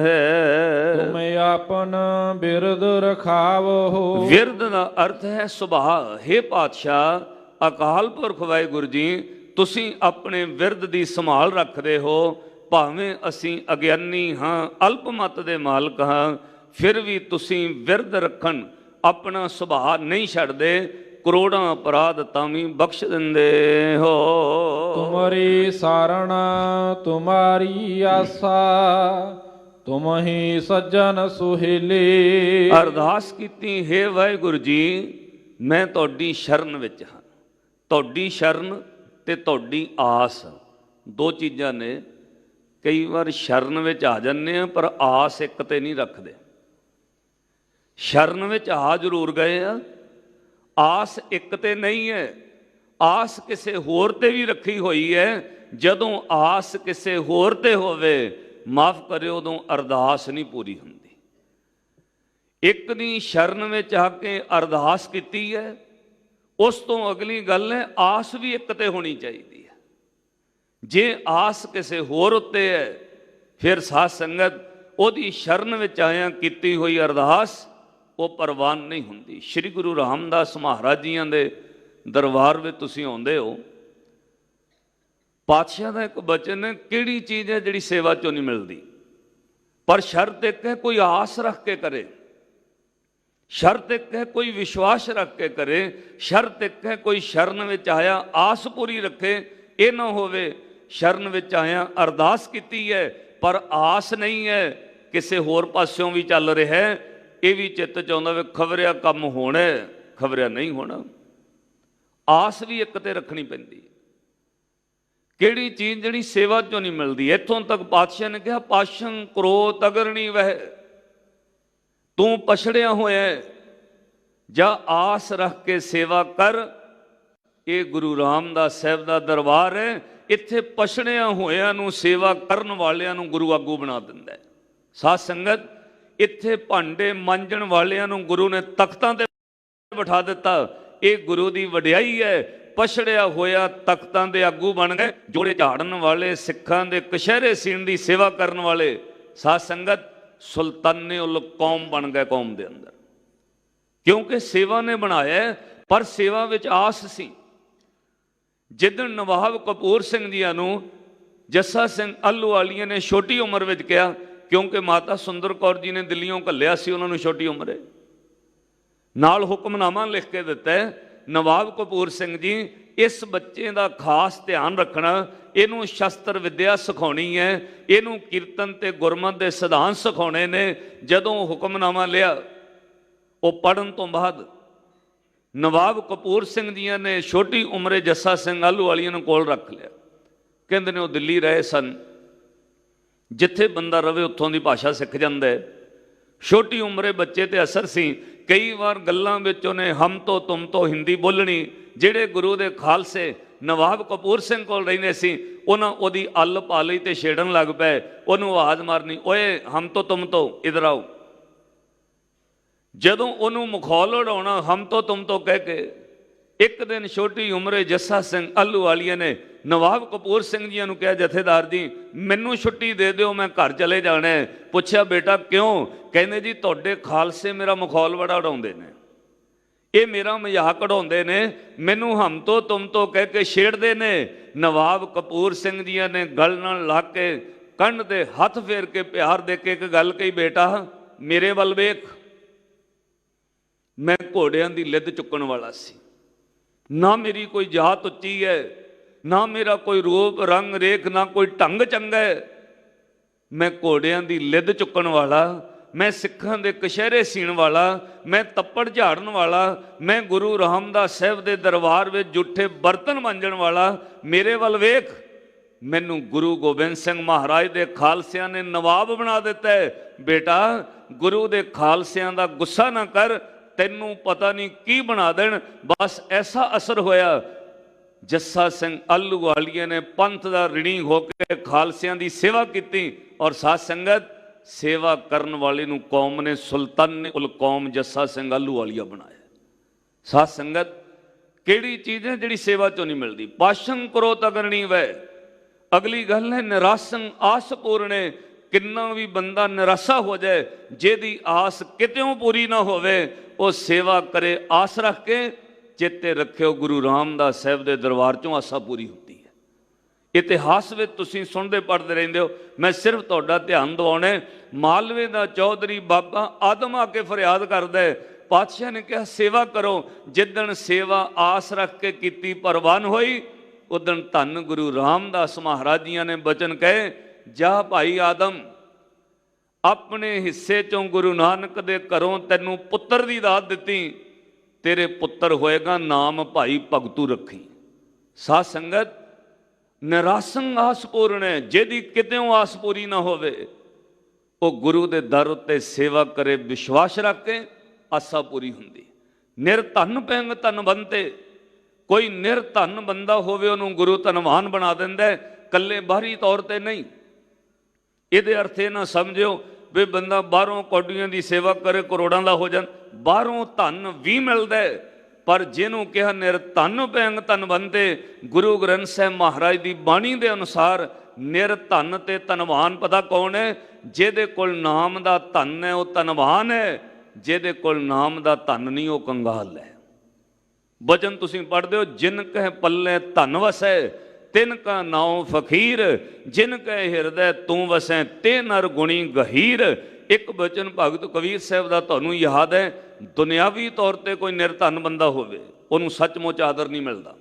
ਹੈ। ਤੁਮ ਆਪਨ ਬਿਰਦ ਰਖਾਵੋ। ਵਿਰਦ ਦਾ ਅਰਥ ਹੈ ਸੁਭਾਅ। ਹੇ ਪਾਤਸ਼ਾਹ ਅਕਾਲ ਪੁਰਖ ਵਾਹਿਗੁਰੂ ਜੀ, ਤੁਸੀਂ ਆਪਣੇ ਵਿਰਦ ਦੀ ਸੰਭਾਲ ਰੱਖਦੇ ਹੋ। ਭਾਵੇਂ ਅਸੀਂ ਅਗਿਆਨੀ ਹਾਂ, ਅਲਪ ਮਤ ਦੇ ਮਾਲਕ ਹਾਂ, ਫਿਰ ਵੀ ਤੁਸੀਂ ਵਿਰਦ ਰੱਖਣ ਆਪਣਾ ਸੁਭਾਅ ਨਹੀਂ ਛੱਡਦੇ। ਕਰੋੜਾਂ ਅਪਰਾਧ ਤਾਂ ਵੀ ਬਖਸ਼ ਦਿੰਦੇ ਹੋ। ਤੁਮਰੀ ਸਾਰਣਾ ਤੁਮਾਰੀ ਆਸਾ, ਤੁਮ ਹੀ ਸੱਜਣ ਸੁਹੇਲੇ। ਅਰਦਾਸ ਕੀਤੀ, ਹੇ ਵਾਹਿਗੁਰੂ ਜੀ ਮੈਂ ਤੁਹਾਡੀ ਸ਼ਰਨ ਵਿੱਚ ਹਾਂ। ਤੁਹਾਡੀ ਸ਼ਰਨ ਤੇ ਤੁਹਾਡੀ ਆਸ ਦੋ ਚੀਜ਼ਾਂ ਨੇ। ਕਈ ਵਾਰ ਸ਼ਰਨ ਵਿੱਚ ਆ ਜਾਂਦੇ ਆ ਪਰ ਆਸ ਇੱਕ ਤੇ ਨਹੀਂ ਰੱਖਦੇ। ਸ਼ਰਨ ਵਿੱਚ ਆ ਜ਼ਰੂਰ ਗਏ ਆ, ਆਸ ਇੱਕ ਤੇ ਨਹੀਂ ਹੈ। ਆਸ ਕਿਸੇ ਹੋਰ ਤੇ ਵੀ ਰੱਖੀ ਹੋਈ ਹੈ। ਜਦੋਂ ਆਸ ਕਿਸੇ ਹੋਰ ਤੇ ਹੋਵੇ, ਮਾਫ ਕਰਿਓ, ਉਦੋਂ ਅਰਦਾਸ ਨਹੀਂ ਪੂਰੀ ਹੁੰਦੀ। ਇੱਕ ਦੀ ਸ਼ਰਨ ਵਿੱਚ ਆ ਕੇ ਅਰਦਾਸ ਕੀਤੀ ਹੈ, ਉਸ ਤੋਂ ਅਗਲੀ ਗੱਲ ਹੈ ਆਸ ਵੀ ਇੱਕ ਤੇ ਹੋਣੀ ਚਾਹੀਦੀ ਹੈ। ਜੇ ਆਸ ਕਿਸੇ ਹੋਰ ਉੱਤੇ ਹੈ, ਫਿਰ ਸਾਧ ਸੰਗਤ ਉਹਦੀ ਸ਼ਰਨ ਵਿੱਚ ਆਇਆਂ ਕੀਤੀ ਹੋਈ ਅਰਦਾਸ ਉਹ ਪ੍ਰਵਾਨ ਨਹੀਂ ਹੁੰਦੀ। ਸ਼੍ਰੀ ਗੁਰੂ ਰਾਮਦਾਸ ਮਹਾਰਾਜ ਜੀਆਂ ਦੇ ਦਰਬਾਰ ਵਿੱਚ ਤੁਸੀਂ ਆਉਂਦੇ ਹੋ, ਪਾਤਸ਼ਾਹ ਦਾ ਇੱਕ ਬਚਨ ਹੈ, ਕਿਹੜੀ ਚੀਜ਼ ਹੈ ਜਿਹੜੀ ਸੇਵਾ ਚੋਂ ਨਹੀਂ ਮਿਲਦੀ? ਪਰ ਸ਼ਰਤ ਇੱਕ ਹੈ ਕੋਈ ਆਸ ਰੱਖ ਕੇ ਕਰੇ, ਸ਼ਰਤ ਇੱਕ ਹੈ ਕੋਈ ਵਿਸ਼ਵਾਸ ਰੱਖ ਕੇ ਕਰੇ, ਸ਼ਰਤ ਇੱਕ ਹੈ ਕੋਈ ਸ਼ਰਨ ਵਿੱਚ ਆਇਆ ਆਸ ਪੂਰੀ ਰੱਖੇ। ਇਹ ਨਾ ਹੋਵੇ ਸ਼ਰਨ ਵਿੱਚ ਆਇਆ ਅਰਦਾਸ ਕੀਤੀ ਹੈ ਪਰ ਆਸ ਨਹੀਂ ਹੈ, ਕਿਸੇ ਹੋਰ ਪਾਸਿਓਂ ਵੀ ਚੱਲ ਰਿਹਾ ਹੈ। ਇਹ ਵੀ ਚਿੱਤ ਚਾਹੁੰਦਾ ਵੀ ਖਬਰਿਆ ਕੰਮ ਹੋਣਾ, ਖਬਰਿਆ ਨਹੀਂ ਹੋਣਾ। ਆਸ ਵੀ ਇੱਕ ਤੇ ਰੱਖਣੀ ਪੈਂਦੀ। ਕਿਹੜੀ ਚੀਜ਼ ਜਿਹੜੀ ਸੇਵਾ ਚੋਂ ਨਹੀਂ ਮਿਲਦੀ? ਇੱਥੋਂ ਤੱਕ ਪਾਤਸ਼ਾਹ ਨੇ ਕਿਹਾ, ਪਾਸ਼ੰ ਕ੍ਰੋਧ ਅਗਰ ਨਹੀਂ ਵਹਿ, ਤੂੰ ਪਛੜਿਆ ਹੋਇਆ ਜਾਂ ਆਸ ਰੱਖ ਕੇ ਸੇਵਾ ਕਰ। ਇਹ ਗੁਰੂ ਰਾਮਦਾਸ ਸਾਹਿਬ ਦਾ ਦਰਬਾਰ ਹੈ। ਇੱਥੇ ਪਛੜਿਆ ਹੋਇਆਂ ਨੂੰ, ਸੇਵਾ ਕਰਨ ਵਾਲਿਆਂ ਨੂੰ ਗੁਰੂ ਆਗੂ ਬਣਾ ਦਿੰਦਾ ਹੈ। ਸਾਧ ਸੰਗਤ, ਇੱਥੇ ਭਾਂਡੇ ਮਾਂਜਣ ਵਾਲਿਆਂ ਨੂੰ ਗੁਰੂ ਨੇ ਤਖਤਾਂ ਤੇ ਬਿਠਾ ਦਿੱਤਾ। ਇਹ ਗੁਰੂ ਦੀ ਵਡਿਆਈ ਹੈ। ਪਛੜਿਆ ਹੋਇਆ ਤਖਤਾਂ ਦੇ ਆਗੂ ਬਣ ਗਏ। ਜੋੜੇ ਝਾੜਨ ਵਾਲੇ, ਸਿੱਖਾਂ ਦੇ ਕਸ਼ਹਿਰੇ ਸੀਣ ਦੀ ਸੇਵਾ ਕਰਨ ਵਾਲੇ, ਸਾਧ ਸੰਗਤ ਸੁਲਤਾਨੇ ਉਲ ਕੌਮ ਬਣ ਗਏ ਕੌਮ ਦੇ ਅੰਦਰ, ਕਿਉਂਕਿ ਸੇਵਾ ਨੇ ਬਣਾਇਆ। ਪਰ ਸੇਵਾ ਵਿੱਚ ਆਸ ਸੀ। ਜਿੱਦਣ ਨਵਾਬ ਕਪੂਰ ਸਿੰਘ ਜੀਆਂ ਨੂੰ ਜੱਸਾ ਸਿੰਘ ਆਹਲੂਵਾਲੀਆ ਨੇ ਛੋਟੀ ਉਮਰ ਵਿੱਚ ਕਿਹਾ, ਕਿਉਂਕਿ ਮਾਤਾ ਸੁੰਦਰ ਕੌਰ ਜੀ ਨੇ ਦਿੱਲੀੋਂ ਘੱਲਿਆ ਸੀ ਉਹਨਾਂ ਨੂੰ ਛੋਟੀ ਉਮਰੇ, ਨਾਲ ਹੁਕਮਨਾਮਾ ਲਿਖ ਕੇ ਦਿੱਤਾ, ਨਵਾਬ ਕਪੂਰ ਸਿੰਘ ਜੀ ਇਸ ਬੱਚੇ ਦਾ ਖਾਸ ਧਿਆਨ ਰੱਖਣਾ, ਇਹਨੂੰ ਸ਼ਸਤਰ ਵਿਦਿਆ ਸਿਖਾਉਣੀ ਹੈ, ਇਹਨੂੰ ਕੀਰਤਨ ਤੇ ਗੁਰਮਤਿ ਦੇ ਸਿਧਾਂਤ ਸਿਖਾਉਣੇ ਨੇ। ਜਦੋਂ ਹੁਕਮਨਾਮਾ ਲਿਆ, ਉਹ ਪੜ੍ਹਨ ਤੋਂ ਬਾਅਦ ਨਵਾਬ ਕਪੂਰ ਸਿੰਘ ਜੀਆਂ ਨੇ ਛੋਟੀ ਉਮਰੇ ਜੱਸਾ ਸਿੰਘ ਆਹਲੂਵਾਲੀਆ ਨੂੰ ਕੋਲ ਰੱਖ ਲਿਆ। ਕਹਿੰਦੇ ਨੇ ਉਹ ਦਿੱਲੀ ਰਹੇ ਸਨ। ਜਿੱਥੇ ਬੰਦਾ ਰਵੇ ਉੱਥੋਂ ਦੀ ਭਾਸ਼ਾ ਸਿੱਖ ਜਾਂਦਾ ਹੈ। ਛੋਟੀ ਉਮਰੇ ਬੱਚੇ ਤੇ ਅਸਰ ਸੀ। ਕਈ ਵਾਰ ਗੱਲਾਂ ਵਿੱਚ ਉਹਨੇ ਹਮ ਤੋਂ ਤੁਮ ਤੋਂ ਹਿੰਦੀ ਬੋਲਣੀ। ਜਿਹੜੇ ਗੁਰੂ ਦੇ ਖਾਲਸੇ ਨਵਾਬ ਕਪੂਰ ਸਿੰਘ ਕੋਲ ਰਹਿੰਦੇ ਸੀ, ਉਹਨਾਂ ਉਹਦੀ ਅੱਲ ਪਾ ਲਈ ਤੇ ਛੇੜਨ ਲੱਗ ਪਏ। ਉਹਨੂੰ ਆਵਾਜ਼ ਮਾਰਨੀ, ਓਏ ਹਮ ਤੋਂ ਤੁਮ ਤੋਂ ਇਧਰ ਆਓ। ਜਦੋਂ ਉਹਨੂੰ ਮਖੌਲ ਉਡਾਉਣਾ ਹਮ ਤੋਂ ਤੁਮ ਤੋਂ ਕਹਿ ਕੇ, ਇੱਕ ਦਿਨ ਛੋਟੀ ਉਮਰੇ ਜੱਸਾ ਸਿੰਘ ਆਹਲੂਵਾਲੀਆ ਨੇ ਨਵਾਬ ਕਪੂਰ ਸਿੰਘ ਜੀਆਂ ਨੂੰ ਕਿਹਾ, ਜਥੇਦਾਰ ਜੀ ਮੈਨੂੰ ਛੁੱਟੀ ਦੇ ਦਿਓ, ਮੈਂ ਘਰ ਚਲੇ ਜਾਣਾ। ਪੁੱਛਿਆ, ਬੇਟਾ ਕਿਉਂ? ਕਹਿੰਦੇ ਜੀ ਤੁਹਾਡੇ ਖਾਲਸੇ ਮੇਰਾ ਮਖੌਲ ਬੜਾ ਉਡਾਉਂਦੇ ਨੇ, ਇਹ ਮੇਰਾ ਮਜ਼ਾਕ ਉਡਾਉਂਦੇ ਨੇ, ਮੈਨੂੰ ਹਮ ਤੋਂ ਤੁਮ ਤੋਂ ਕਹਿ ਕੇ ਛੇੜਦੇ ਨੇ। ਨਵਾਬ ਕਪੂਰ ਸਿੰਘ ਜੀਆਂ ਨੇ ਗਲ ਨਾਲ ਲਾ ਕੇ ਕੰਨ ਦੇ ਹੱਥ ਫੇਰ ਕੇ ਪਿਆਰ ਦੇ ਕੇ ਇੱਕ ਗੱਲ ਕਹੀ, ਬੇਟਾ ਮੇਰੇ ਵੱਲ ਵੇਖ, ਮੈਂ ਘੋੜਿਆਂ ਦੀ ਲਿੱਦ ਚੁੱਕਣ ਵਾਲਾ ਸੀ। ਨਾ ਮੇਰੀ ਕੋਈ ਜਾਤ ਉੱਚੀ ਹੈ, ਨਾ ਮੇਰਾ ਕੋਈ ਰੂਪ ਰੰਗ ਰੇਖ, ਨਾ ਕੋਈ ਢੰਗ ਚੰਗਾ ਹੈ। ਮੈਂ ਘੋੜਿਆਂ ਦੀ ਲਿੱਦ ਚੁੱਕਣ ਵਾਲਾ, ਮੈਂ ਸਿੱਖਾਂ ਦੇ ਕਸ਼ਹਿਰੇ ਸੀਣ ਵਾਲਾ, ਮੈਂ ਤੱਪੜ ਝਾੜਨ ਵਾਲਾ, ਮੈਂ ਗੁਰੂ ਰਾਮਦਾਸ ਸਾਹਿਬ ਦੇ ਦਰਬਾਰ ਵਿੱਚ ਜੂਠੇ ਬਰਤਨ ਮਾਂਜਣ ਵਾਲਾ। ਮੇਰੇ ਵੱਲ ਵੇਖ, ਮੈਨੂੰ ਗੁਰੂ ਗੋਬਿੰਦ ਸਿੰਘ ਮਹਾਰਾਜ ਦੇ ਖਾਲਸਿਆਂ ਨੇ ਨਵਾਬ ਬਣਾ ਦਿੱਤਾ ਹੈ। ਬੇਟਾ ਗੁਰੂ ਦੇ ਖਾਲਸਿਆਂ ਦਾ ਗੁੱਸਾ ਨਾ ਕਰ, ਤੈਨੂੰ ਪਤਾ ਨਹੀਂ ਕੀ ਬਣਾ ਦੇਣ। ਬਸ ਐਸਾ ਅਸਰ ਹੋਇਆ। ਜੱਸਾ ਸਿੰਘ ਆਹਲੂਵਾਲੀਆ ਨੇ ਪੰਥ ਦਾ ਰਿਣੀ ਹੋ ਕੇ ਖਾਲਸਿਆਂ ਦੀ ਸੇਵਾ ਕੀਤੀ ਔਰ ਸਾਧ ਸੰਗਤ ਸੇਵਾ ਕਰਨ ਵਾਲੇ ਨੂੰ ਕੌਮ ਨੇ ਸੁਲਤਾਨ ਉਲ ਕੌਮ ਜੱਸਾ ਸਿੰਘ ਆਹਲੂਵਾਲੀਆ ਬਣਾਇਆ। ਸਾਧ ਸੰਗਤ ਕਿਹੜੀ ਚੀਜ਼ ਹੈ ਜਿਹੜੀ ਸੇਵਾ ਚੋਂ ਨਹੀਂ ਮਿਲਦੀ? ਪਾਸ਼ਨ ਕਰੋ ਤਗਰਣੀ ਵੈ। ਅਗਲੀ ਗੱਲ ਹੈ ਨਿਰਾਸਨ ਆਸ ਪੂਰਣੇ। ਕਿੰਨਾ ਵੀ ਬੰਦਾ ਨਿਰਾਸ਼ਾ ਹੋ ਜਾਏ, ਜਿਹਦੀ ਆਸ ਕਿਤਿਓਂ ਪੂਰੀ ਨਾ ਹੋਵੇ, ਉਹ ਸੇਵਾ ਕਰੇ ਆਸ ਰੱਖ ਕੇ। ਚੇਤੇ ਰੱਖਿਓ ਗੁਰੂ ਰਾਮਦਾਸ ਸਾਹਿਬ ਦੇ ਦਰਬਾਰ ਚੋਂ ਆਸਾ ਪੂਰੀ ਹੁੰਦੀ ਹੈ। ਇਤਿਹਾਸ ਵਿੱਚ ਤੁਸੀਂ ਸੁਣਦੇ ਪੜ੍ਹਦੇ ਰਹਿੰਦੇ ਹੋ। ਮੈਂ ਸਿਰਫ ਤੁਹਾਡਾ ਧਿਆਨ ਦਿਵਾਉਣਾ, ਮਾਲਵੇ ਦਾ ਚੌਧਰੀ ਬਾਬਾ ਆਦਮ ਆ ਕੇ ਫਰਿਆਦ ਕਰਦਾ ਹੈ। ਪਾਤਸ਼ਾਹ ਨੇ ਕਿਹਾ ਸੇਵਾ ਕਰੋ। ਜਿੱਦਣ ਸੇਵਾ ਆਸ ਰੱਖ ਕੇ ਕੀਤੀ ਪ੍ਰਵਾਨ ਹੋਈ, ਉਦਣ ਧੰਨ ਗੁਰੂ ਰਾਮਦਾਸ ਮਹਾਰਾਜ ਜੀਆਂ ਨੇ ਬਚਨ ਕਹੇ, ਜਾ ਭਾਈ ਆਦਮ ਆਪਣੇ ਹਿੱਸੇ ਚੋਂ ਗੁਰੂ ਨਾਨਕ ਦੇ ਘਰੋਂ ਤੈਨੂੰ ਪੁੱਤਰ ਦੀ ਦਾਤ ਦਿੱਤੀ, ਤੇਰੇ ਪੁੱਤਰ ਹੋਏਗਾ, ਨਾਮ ਭਾਈ ਭਗਤੂ ਰੱਖੀ। ਸਾਧ ਸੰਗਤ ਨਿਰਾਸਨ ਆਸ ਪੂਰਣੇ। ਜਿਹਦੀ ਕਿਤਿਓਂ ਆਸ ਪੂਰੀ ਨਾ ਹੋਵੇ, ਉਹ ਗੁਰੂ ਦੇ ਦਰ ਉੱਤੇ ਸੇਵਾ ਕਰੇ ਵਿਸ਼ਵਾਸ ਰੱਖ ਕੇ, ਆਸਾ ਪੂਰੀ ਹੁੰਦੀ। ਨਿਰਧਨ ਪੈਂਗ ਧਨਵੰਤੇ। ਕੋਈ ਨਿਰਧਨ ਬੰਦਾ ਹੋਵੇ ਉਹਨੂੰ ਗੁਰੂ ਧਨਵਾਨ ਬਣਾ ਦਿੰਦਾ, ਕੱਲੇ ਬਾਹਰੀ ਤੌਰ ਤੇ ਨਹੀਂ। ਇਹਦੇ ਅਰਥ ਇਹ ਨਾ ਸਮਝਿਓ ਵੀ ਬੰਦਾ ਬਾਹਰੋਂ ਕੌਡੀਆਂ ਦੀ ਸੇਵਾ ਕਰੇ ਕਰੋੜਾਂ ਦਾ ਹੋ ਜਾਣ। ਬਾਹਰੋਂ ਧਨ ਵੀ ਮਿਲਦਾ, ਪਰ ਜਿਹਨੂੰ ਕਿਹਾ ਨਿਰਧਨ ਪੈਂਗ ਧਨਵੰਤੇ, ਗੁਰੂ ਗ੍ਰੰਥ ਸਾਹਿਬ ਮਹਾਰਾਜ ਦੀ ਬਾਣੀ ਦੇ ਅਨੁਸਾਰ ਨਿਰਧਨ ਤੇ ਧਨਵਾਨ ਪਤਾ ਕੌਣ ਹੈ? ਜਿਹਦੇ ਕੋਲ ਨਾਮ ਦਾ ਧਨ ਹੈ ਉਹ ਧਨਵਾਨ ਹੈ, ਜਿਹਦੇ ਕੋਲ ਨਾਮ ਦਾ ਧਨ ਨਹੀਂ ਉਹ ਕੰਗਾਲ ਹੈ। ਵਚਨ ਤੁਸੀਂ ਪੜ੍ਹਦੇ ਹੋ, ਜਿਨ ਕਹਿ ਪੱਲੇ ਧਨ ਵਸੈ ਤਿਨ ਕਾ ਨਾਉ ਫਕੀਰ, ਜਿਨ ਕਹਿ ਹਿਰਦੈ ਤੂੰ ਵਸੈ ਤੇ ਨਰ ਗੁਣੀ ਗਹੀਰ। ਇੱਕ ਬਚਨ ਭਗਤ ਕਬੀਰ ਸਾਹਿਬ ਦਾ ਤੁਹਾਨੂੰ ਯਾਦ ਹੈ, ਦੁਨਿਆਵੀ ਤੌਰ ਤੇ ਕੋਈ ਨਿਰਧਨ ਬੰਦਾ ਹੋਵੇ, ਉਹਨੂੰ ਸੱਚਮੁੱਚ ਆਦਰ ਨਹੀਂ ਮਿਲਦਾ।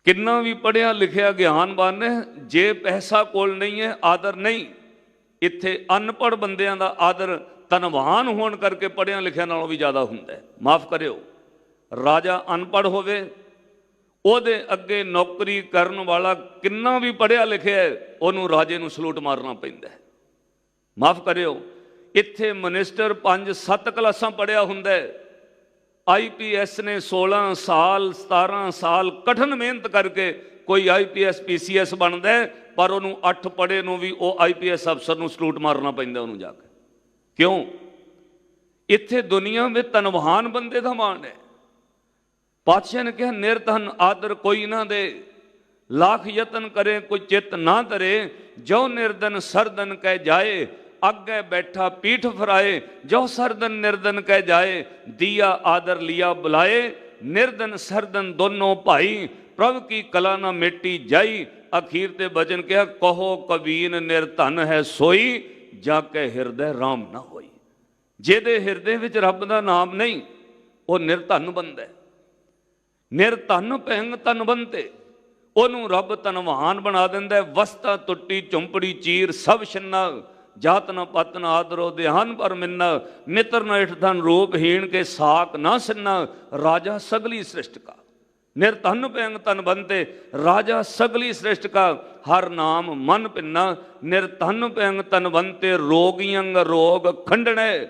ਕਿੰਨਾ ਵੀ ਪੜ੍ਹਿਆ ਲਿਖਿਆ ਗਿਆਨਵਾਨ ਹੈ, ਜੇ ਪੈਸਾ ਕੋਲ ਨਹੀਂ ਹੈ ਆਦਰ ਨਹੀਂ। ਇੱਥੇ ਅਨਪੜ੍ਹ ਬੰਦਿਆਂ ਦਾ ਆਦਰ ਧਨਵਾਨ ਹੋਣ ਕਰਕੇ ਪੜ੍ਹਿਆ ਲਿਖਿਆ ਨਾਲੋਂ ਵੀ ਜ਼ਿਆਦਾ ਹੁੰਦਾ ਹੈ। ਮਾਫ ਕਰਿਓ, ਰਾਜਾ ਅਨਪੜ੍ਹ ਹੋਵੇ, ਉਹਦੇ ਅੱਗੇ ਨੌਕਰੀ ਕਰਨ ਵਾਲਾ ਕਿੰਨਾ ਵੀ ਪੜ੍ਹਿਆ ਲਿਖਿਆ ਹੈ, ਉਹਨੂੰ ਰਾਜੇ ਨੂੰ ਸਲੂਟ ਮਾਰਨਾ ਪੈਂਦਾ ਹੈ। ਮਾਫ ਕਰਿਓ, ਇੱਥੇ ਮਿਨਿਸਟਰ 5-7 ਕਲਾਸਾਂ ਪੜ੍ਹਿਆ ਹੁੰਦਾ ਹੈ, IPS ਨੇ 16 ਸਾਲ 17 ਸਾਲ ਕਠਿਨ ਮਿਹਨਤ ਕਰਕੇ ਕੋਈ IPS PCS ਬਣਦਾ ਹੈ, ਪਰ ਉਹਨੂੰ 8 ਪੜ੍ਹੇ ਨੂੰ ਵੀ ਉਹ IPS ਅਫਸਰ ਨੂੰ ਸਲੂਟ ਮਾਰਨਾ ਪੈਂਦਾ ਉਹਨੂੰ ਜਾ ਕੇ। ਕਿਉਂ? ਇੱਥੇ ਦੁਨੀਆ ਵਿੱਚ ਧਨਵਾਨ ਬੰਦੇ ਦਾ ਮਾਣ ਹੈ। ਪਾਤਸ਼ਾਹ ਨੇ ਕਿਹਾ ਨਿਰਧਨ ਆਦਰ ਕੋਈ ਨਾ ਦੇ, ਲੱਖ ਯਤਨ ਕਰੇ ਕੋਈ ਚਿੱਤ ਨਾ ਧਰੇ। ਜੋ ਨਿਰਧਨ ਸਰਦਨ ਕਹਿ ਜਾਏ, ਅੱਗੇ ਬੈਠਾ ਪੀਠ ਫਰਾਏ। ਜੋ ਸਰਦਨ ਨਿਰਧਨ ਕਹਿ ਜਾਏ, ਦੀਆ ਆਦਰ ਲਿਆ ਬੁਲਾਏ। ਨਿਰਧਨ ਸਰਦਨ ਦੋਨੋਂ ਭਾਈ, ਪ੍ਰਭ ਕੀ ਕਲਾ ਨਾ ਮਿੱਟੀ ਜਾਈ। ਅਖੀਰ ਤੇ ਬਚਨ ਕਿਹਾ, ਕਹੋ ਕਬੀਨ ਨਿਰਧਨ ਹੈ ਸੋਈ, ਜਾ ਕੇ ਹਿਰਦੈ ਰਾਮ ਨਾ ਹੋਈ। ਜਿਹਦੇ ਹਿਰਦੇ ਵਿੱਚ ਰੱਬ ਦਾ ਨਾਮ ਨਹੀਂ, ਉਹ ਨਿਰਧਨ ਬੰਦਾ। ਨਿਰਧਨ ਪੈਂਗ ਧਨਵੰਤੇ, ਉਹਨੂੰ ਰੱਬ ਧਨਵਾਨ ਬਣਾ ਦਿੰਦਾ। ਵਸਤਾ ਟੁੱਟੀ ਝੁੰਪੜੀ ਚੀਰ ਸਭ ਛਿੰਨਾ, ਜਾਤ ਨ ਪਤ ਨ ਆਦਰੋ ਧਿਆਨ ਪਰ ਮਿੰਨਾ। ਮਿੱਤਰ ਨ ਇਠ ਧਨ ਰੂਪਹੀਣ ਕੇ ਸਾਕ ਨਾ ਸਿੰਨਾ, ਰਾਜਾ ਸਗਲੀ ਸ੍ਰਿਸ਼ਟ ਕਾ। ਨਿਰਧਨ ਪੈਂਗ ਧਨਵੰਤੇ, ਰਾਜਾ ਸਗਲੀ ਸ੍ਰਿਸ਼ਟ ਕਾ। ਹਰ ਨਾਮ ਮਨ ਪਿੰਨਾ, ਨਿਰਧਨ ਪੈਂਗ ਧਨਵੰਤੇ। ਰੋਗੀਅੰਗ ਰੋਗ ਖੰਡਣੇ,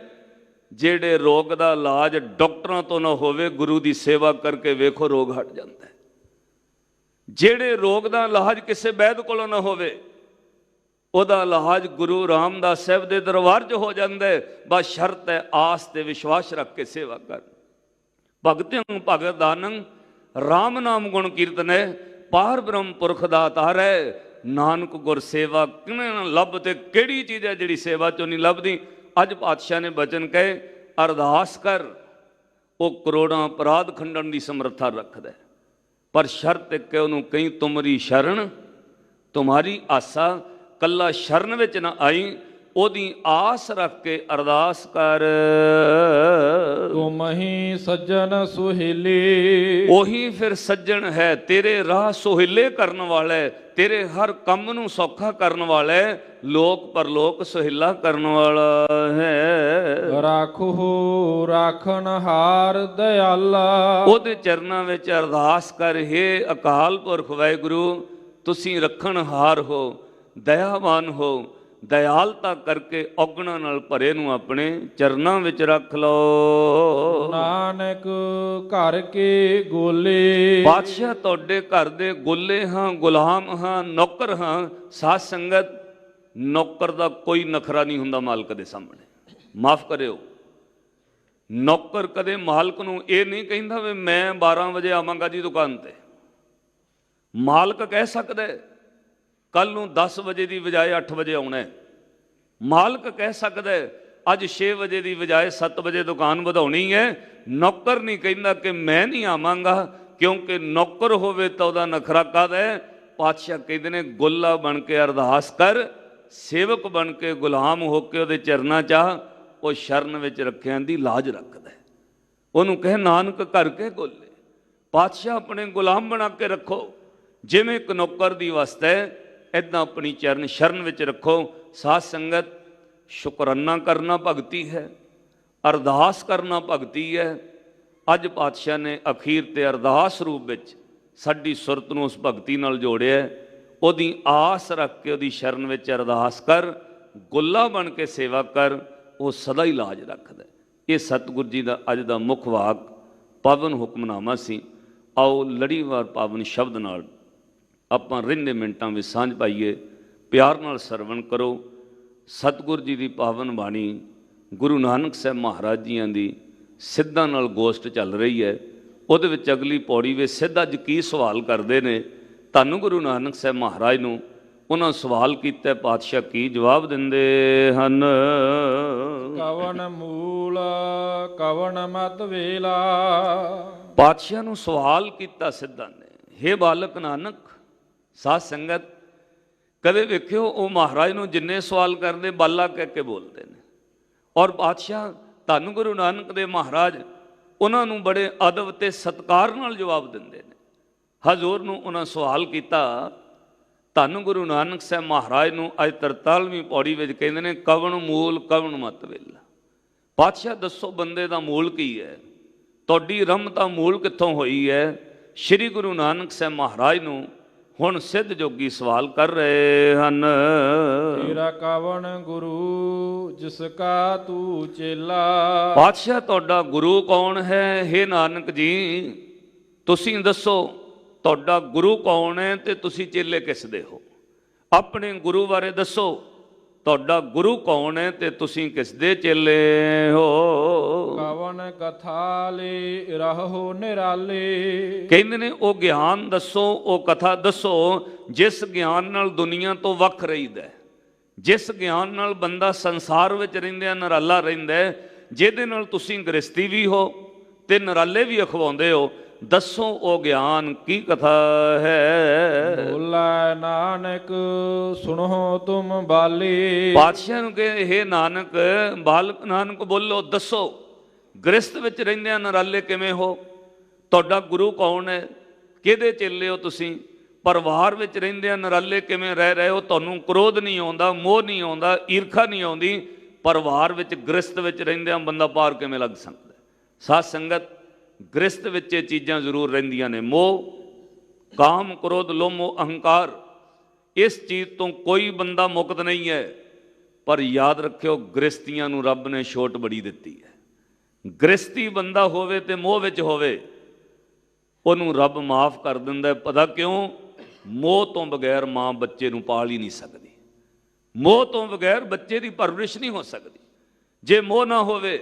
ਜਿਹੜੇ ਰੋਗ ਦਾ ਇਲਾਜ ਡਾਕਟਰਾਂ ਤੋਂ ਨਾ ਹੋਵੇ, ਗੁਰੂ ਦੀ ਸੇਵਾ ਕਰਕੇ ਵੇਖੋ ਰੋਗ ਹਟ ਜਾਂਦਾ ਹੈ। ਜਿਹੜੇ ਰੋਗ ਦਾ ਇਲਾਜ ਕਿਸੇ ਵੈਦ ਕੋਲੋਂ ਨਾ ਹੋਵੇ, ਉਹਦਾ ਇਲਾਜ ਗੁਰੂ ਰਾਮਦਾਸ ਸਾਹਿਬ ਦੇ ਦਰਬਾਰ 'ਚ ਹੋ ਜਾਂਦਾ ਹੈ। ਬਸ ਸ਼ਰਤ ਹੈ ਆਸ ਤੇ ਵਿਸ਼ਵਾਸ ਰੱਖ ਕੇ ਸੇਵਾ ਕਰ। ਭਗਤਿੰ ਭਗਤ ਦਾਨੰ ਰਾਮ ਨਾਮ ਗੁਣ ਕੀਰਤਨੈ, ਪਾਰ ਬ੍ਰਹਮ ਪੁਰਖ ਦਾ ਅਵਤਾਰ ਹੈ। ਨਾਨਕ ਗੁਰ ਸੇਵਾ ਕਿਵੇਂ ਨਾ ਲੱਭ। ਤੇ ਕਿਹੜੀ ਚੀਜ਼ ਹੈ ਜਿਹੜੀ ਸੇਵਾ 'ਚੋਂ ਨਹੀਂ ਲੱਭਦੀ? ਅੱਜ ਪਾਤਸ਼ਾਹ ਨੇ ਬਚਨ ਕਹੇ, ਅਰਦਾਸ ਕਰ, ਉਹ ਕਰੋੜਾਂ ਅਪਰਾਧ ਖੰਡਣ ਦੀ ਸਮਰੱਥਾ ਰੱਖਦਾ, ਪਰ ਸ਼ਰਤ ਇੱਕ ਹੈ, ਉਹਨੂੰ ਕਹੀਂ ਤੁਮਰੀ ਸ਼ਰਨ ਤੁਮਾਰੀ ਆਸਾ। ਕੱਲਾ ਸ਼ਰਨ ਵਿੱਚ ਨਾ ਆਈ, ਉਹਦੀ ਆਸ ਰੱਖ ਕੇ ਅਰਦਾਸ ਕਰ। ਤੁਮ ਹੀ ਸੱਜਣ ਸੁਹੇਲੇ, ਉਹੀ ਫਿਰ ਸੱਜਣ ਹੈ, ਤੇਰੇ ਰਾਹ ਸੁਹੇਲੇ ਕਰਨ ਵਾਲਾ, ਤੇਰੇ ਹਰ ਕੰਮ ਨੂੰ ਸੌਖਾ ਕਰਨ ਵਾਲਾ, ਲੋਕ ਪਰਲੋਕ ਸੁਹੇਲਾ ਕਰਨ ਵਾਲਾ ਹੈ। ਰਾਖੋ ਰਾਖਣ ਹਾਰ ਦਇਆਲਾ, ਉਹਦੇ ਚਰਨਾਂ ਵਿੱਚ ਅਰਦਾਸ ਕਰ, ਹੇ ਅਕਾਲ ਪੁਰਖ ਵਾਹਿਗੁਰੂ, ਤੁਸੀਂ ਰੱਖਣ ਹਾਰ ਹੋ, ਦਇਆਵਾਨ ਹੋ, दयालता करके औगणा नाल भरे नूं अपने चरनां विच रख लओ। ਨਾਨਕ ਘਰ ਕੇ ਗੋਲੇ पातशाह तुहाडे घर दे गोले हां, गुलाम हां, नौकर हां। साध संगत नौकर दा कोई नखरा नहीं हुंदा मालक दे सामने। माफ करिओ, नौकर कदे मालक नूं ये नहीं कहिंदा वे मैं 12 वजे आवांगा जी दुकान ते। मालक कह सकदा है कल नूं 10 वजे की बजाय 8 वजे आउणा है। मालक कह सकदा है अज 6 वजे की बजाय 7 वजे दुकान वधाउणी है। नौकर नहीं कहिंदा कि मैं नहीं आवांगा, क्योंकि नौकर होवे तां उहदा नखरा काहदा है। पातशाह कहंदे ने गोला बन के अरदास कर, सेवक बन के गुलाम होके उहदे चरनां च आ, वो शरण विच रखियां दी लाज रखदा है। उहनूं कहे नानक घर के गोले। पातशाह अपने गुलाम बना के रखो, जिवें एक नौकर दी वास्ता है इदां अपनी चरण शरण विच रखो। साध संगत शुकराना करना भगती है, अरदास करना भगती है। अज पातशाह ने अखीर ते अरदास रूप विच साडी सुरत नूं उस भगती नाल जोड़िया। उहदी आस रख के उहदी शरण विच अरदास कर, गोला बन के सेवा कर, वो सदा ही लाज रखदा। ये सतगुर जी का अज का मुख वाक पावन हुक्मनामा सी। आओ लड़ीवार पावन शब्द नाल आपां रिंदे मिनटां विच सांझ पाईए, प्यार नाल सरवण करो। सतगुर जी की पावन बाणी गुरु नानक साहब महाराज जियां दी सिद्धां नाल गोष्ट चल रही है। उहदे विच अगली पौड़ी वे सिद्ध अज की सवाल करते हैं। धन गुरु नानक साहब महाराज नूं उन्हां सवाल किया, पातशाह की जवाब दिंदे हन। ਕਵਨ ਮੂਲ ਕਵਨ ਮਤ ਵੇਲਾ। पातशाह नूं सवाल किया सिद्धां ने, हे बालक नानक। साध संगत कदे वेखिओ वो महाराज नूं जिन्ने सवाल करते बाला कह के बोलते हैं, और पातशाह धन गुरु नानक दे महाराज उन्हां नूं बड़े अदब ते सत्कार नाल जवाब दिंदे ने। हजूर नूं उन्हां सवाल किया, धन गुरु नानक साहब महाराज नूं अज 43वीं पौड़ी विच कहंदे ने कवन मूल कवन मत वेला। पातशाह दसो बंदे दा मूल की है, तुहाडी रमता मूल कित्थों होई है। श्री गुरु नानक साहब महाराज नूं हुण सिद्ध जोगी सवाल कर रहे हन। ਤੇਰਾ ਕਵਨ ਗੁਰੂ ਜਿਸ ਕਾ ਤੂੰ ਚੇਲਾ। पातशाह तुहाडा गुरु कौन है। हे नानक जी तुसीं दसो तुहाडा गुरु कौन है ते तुसीं चेले किस दे हो। अपने गुरु बारे दसो, तुहाडा गुरु कौन है ते तुसीं किस दे चेले हो। ਕਵਨ ਕਥਾ ਲੈ ਰਹੋ ਨਿਰਾਲੇ। ਕਹਿੰਦੇ ਨੇ ਉਹ ਗਿਆਨ ਦੱਸੋ, ਉਹ ਕਥਾ ਦੱਸੋ ਜਿਸ ਗਿਆਨ ਨਾਲ ਦੁਨੀਆ ਤੋਂ ਵੱਖ ਰਹੀਦਾ, ਜਿਸ ਗਿਆਨ ਨਾਲ ਬੰਦਾ ਸੰਸਾਰ ਵਿੱਚ ਰਹਿੰਦਿਆਂ ਨਿਰਾਲਾ ਰਹਿੰਦਾ, ਜਿਹਦੇ ਨਾਲ ਤੁਸੀਂ ਗ੍ਰਸਤੀ ਵੀ ਹੋ ਤੇ ਨਿਰਾਲੇ ਵੀ ਅਖਵਾਉਂਦੇ ਹੋ। दसो ओ ज्ञान की कथा है। बोला नानक सुनो तुम बाली। पातशाह नूं कहे हे नानक, बालक नानक बोलो दसो गृहस्थ विच रहिंदिआं नराले किवें हो। तुहाडा गुरु कौन है, किहदे चेले हो तुसीं। परिवार विच रहिंदिआं नराले किवें रह रहे हो। तुहानूं क्रोध नहीं आउंदा, मोह नहीं आउंदा, ईर्खा नहीं आउंदी। परिवार विच गृहस्थ विच रहिंदिआं बंदा पार किवें लग सकदा। साध संगत गृहस्थ विच ये चीज़ां जरूर रहिंदियां ने, मोह, काम, क्रोध, लोभ, मोह, अहंकार। इस चीज़ तो कोई बंदा मुक्त नहीं है। पर याद रखियो गृहस्थियां नूं रब ने छूट बड़ी दित्ती है। गृहस्थी बंदा होवे ते मोह विच होवे, उहनूं रब माफ़ कर दिंदा है। पता क्यों? मोह तो बगैर माँ बच्चे नूं पाल ही नहीं सकती। मोह तो बगैर बच्चे की परवरिश नहीं हो सकती। जे मोह ना होवे,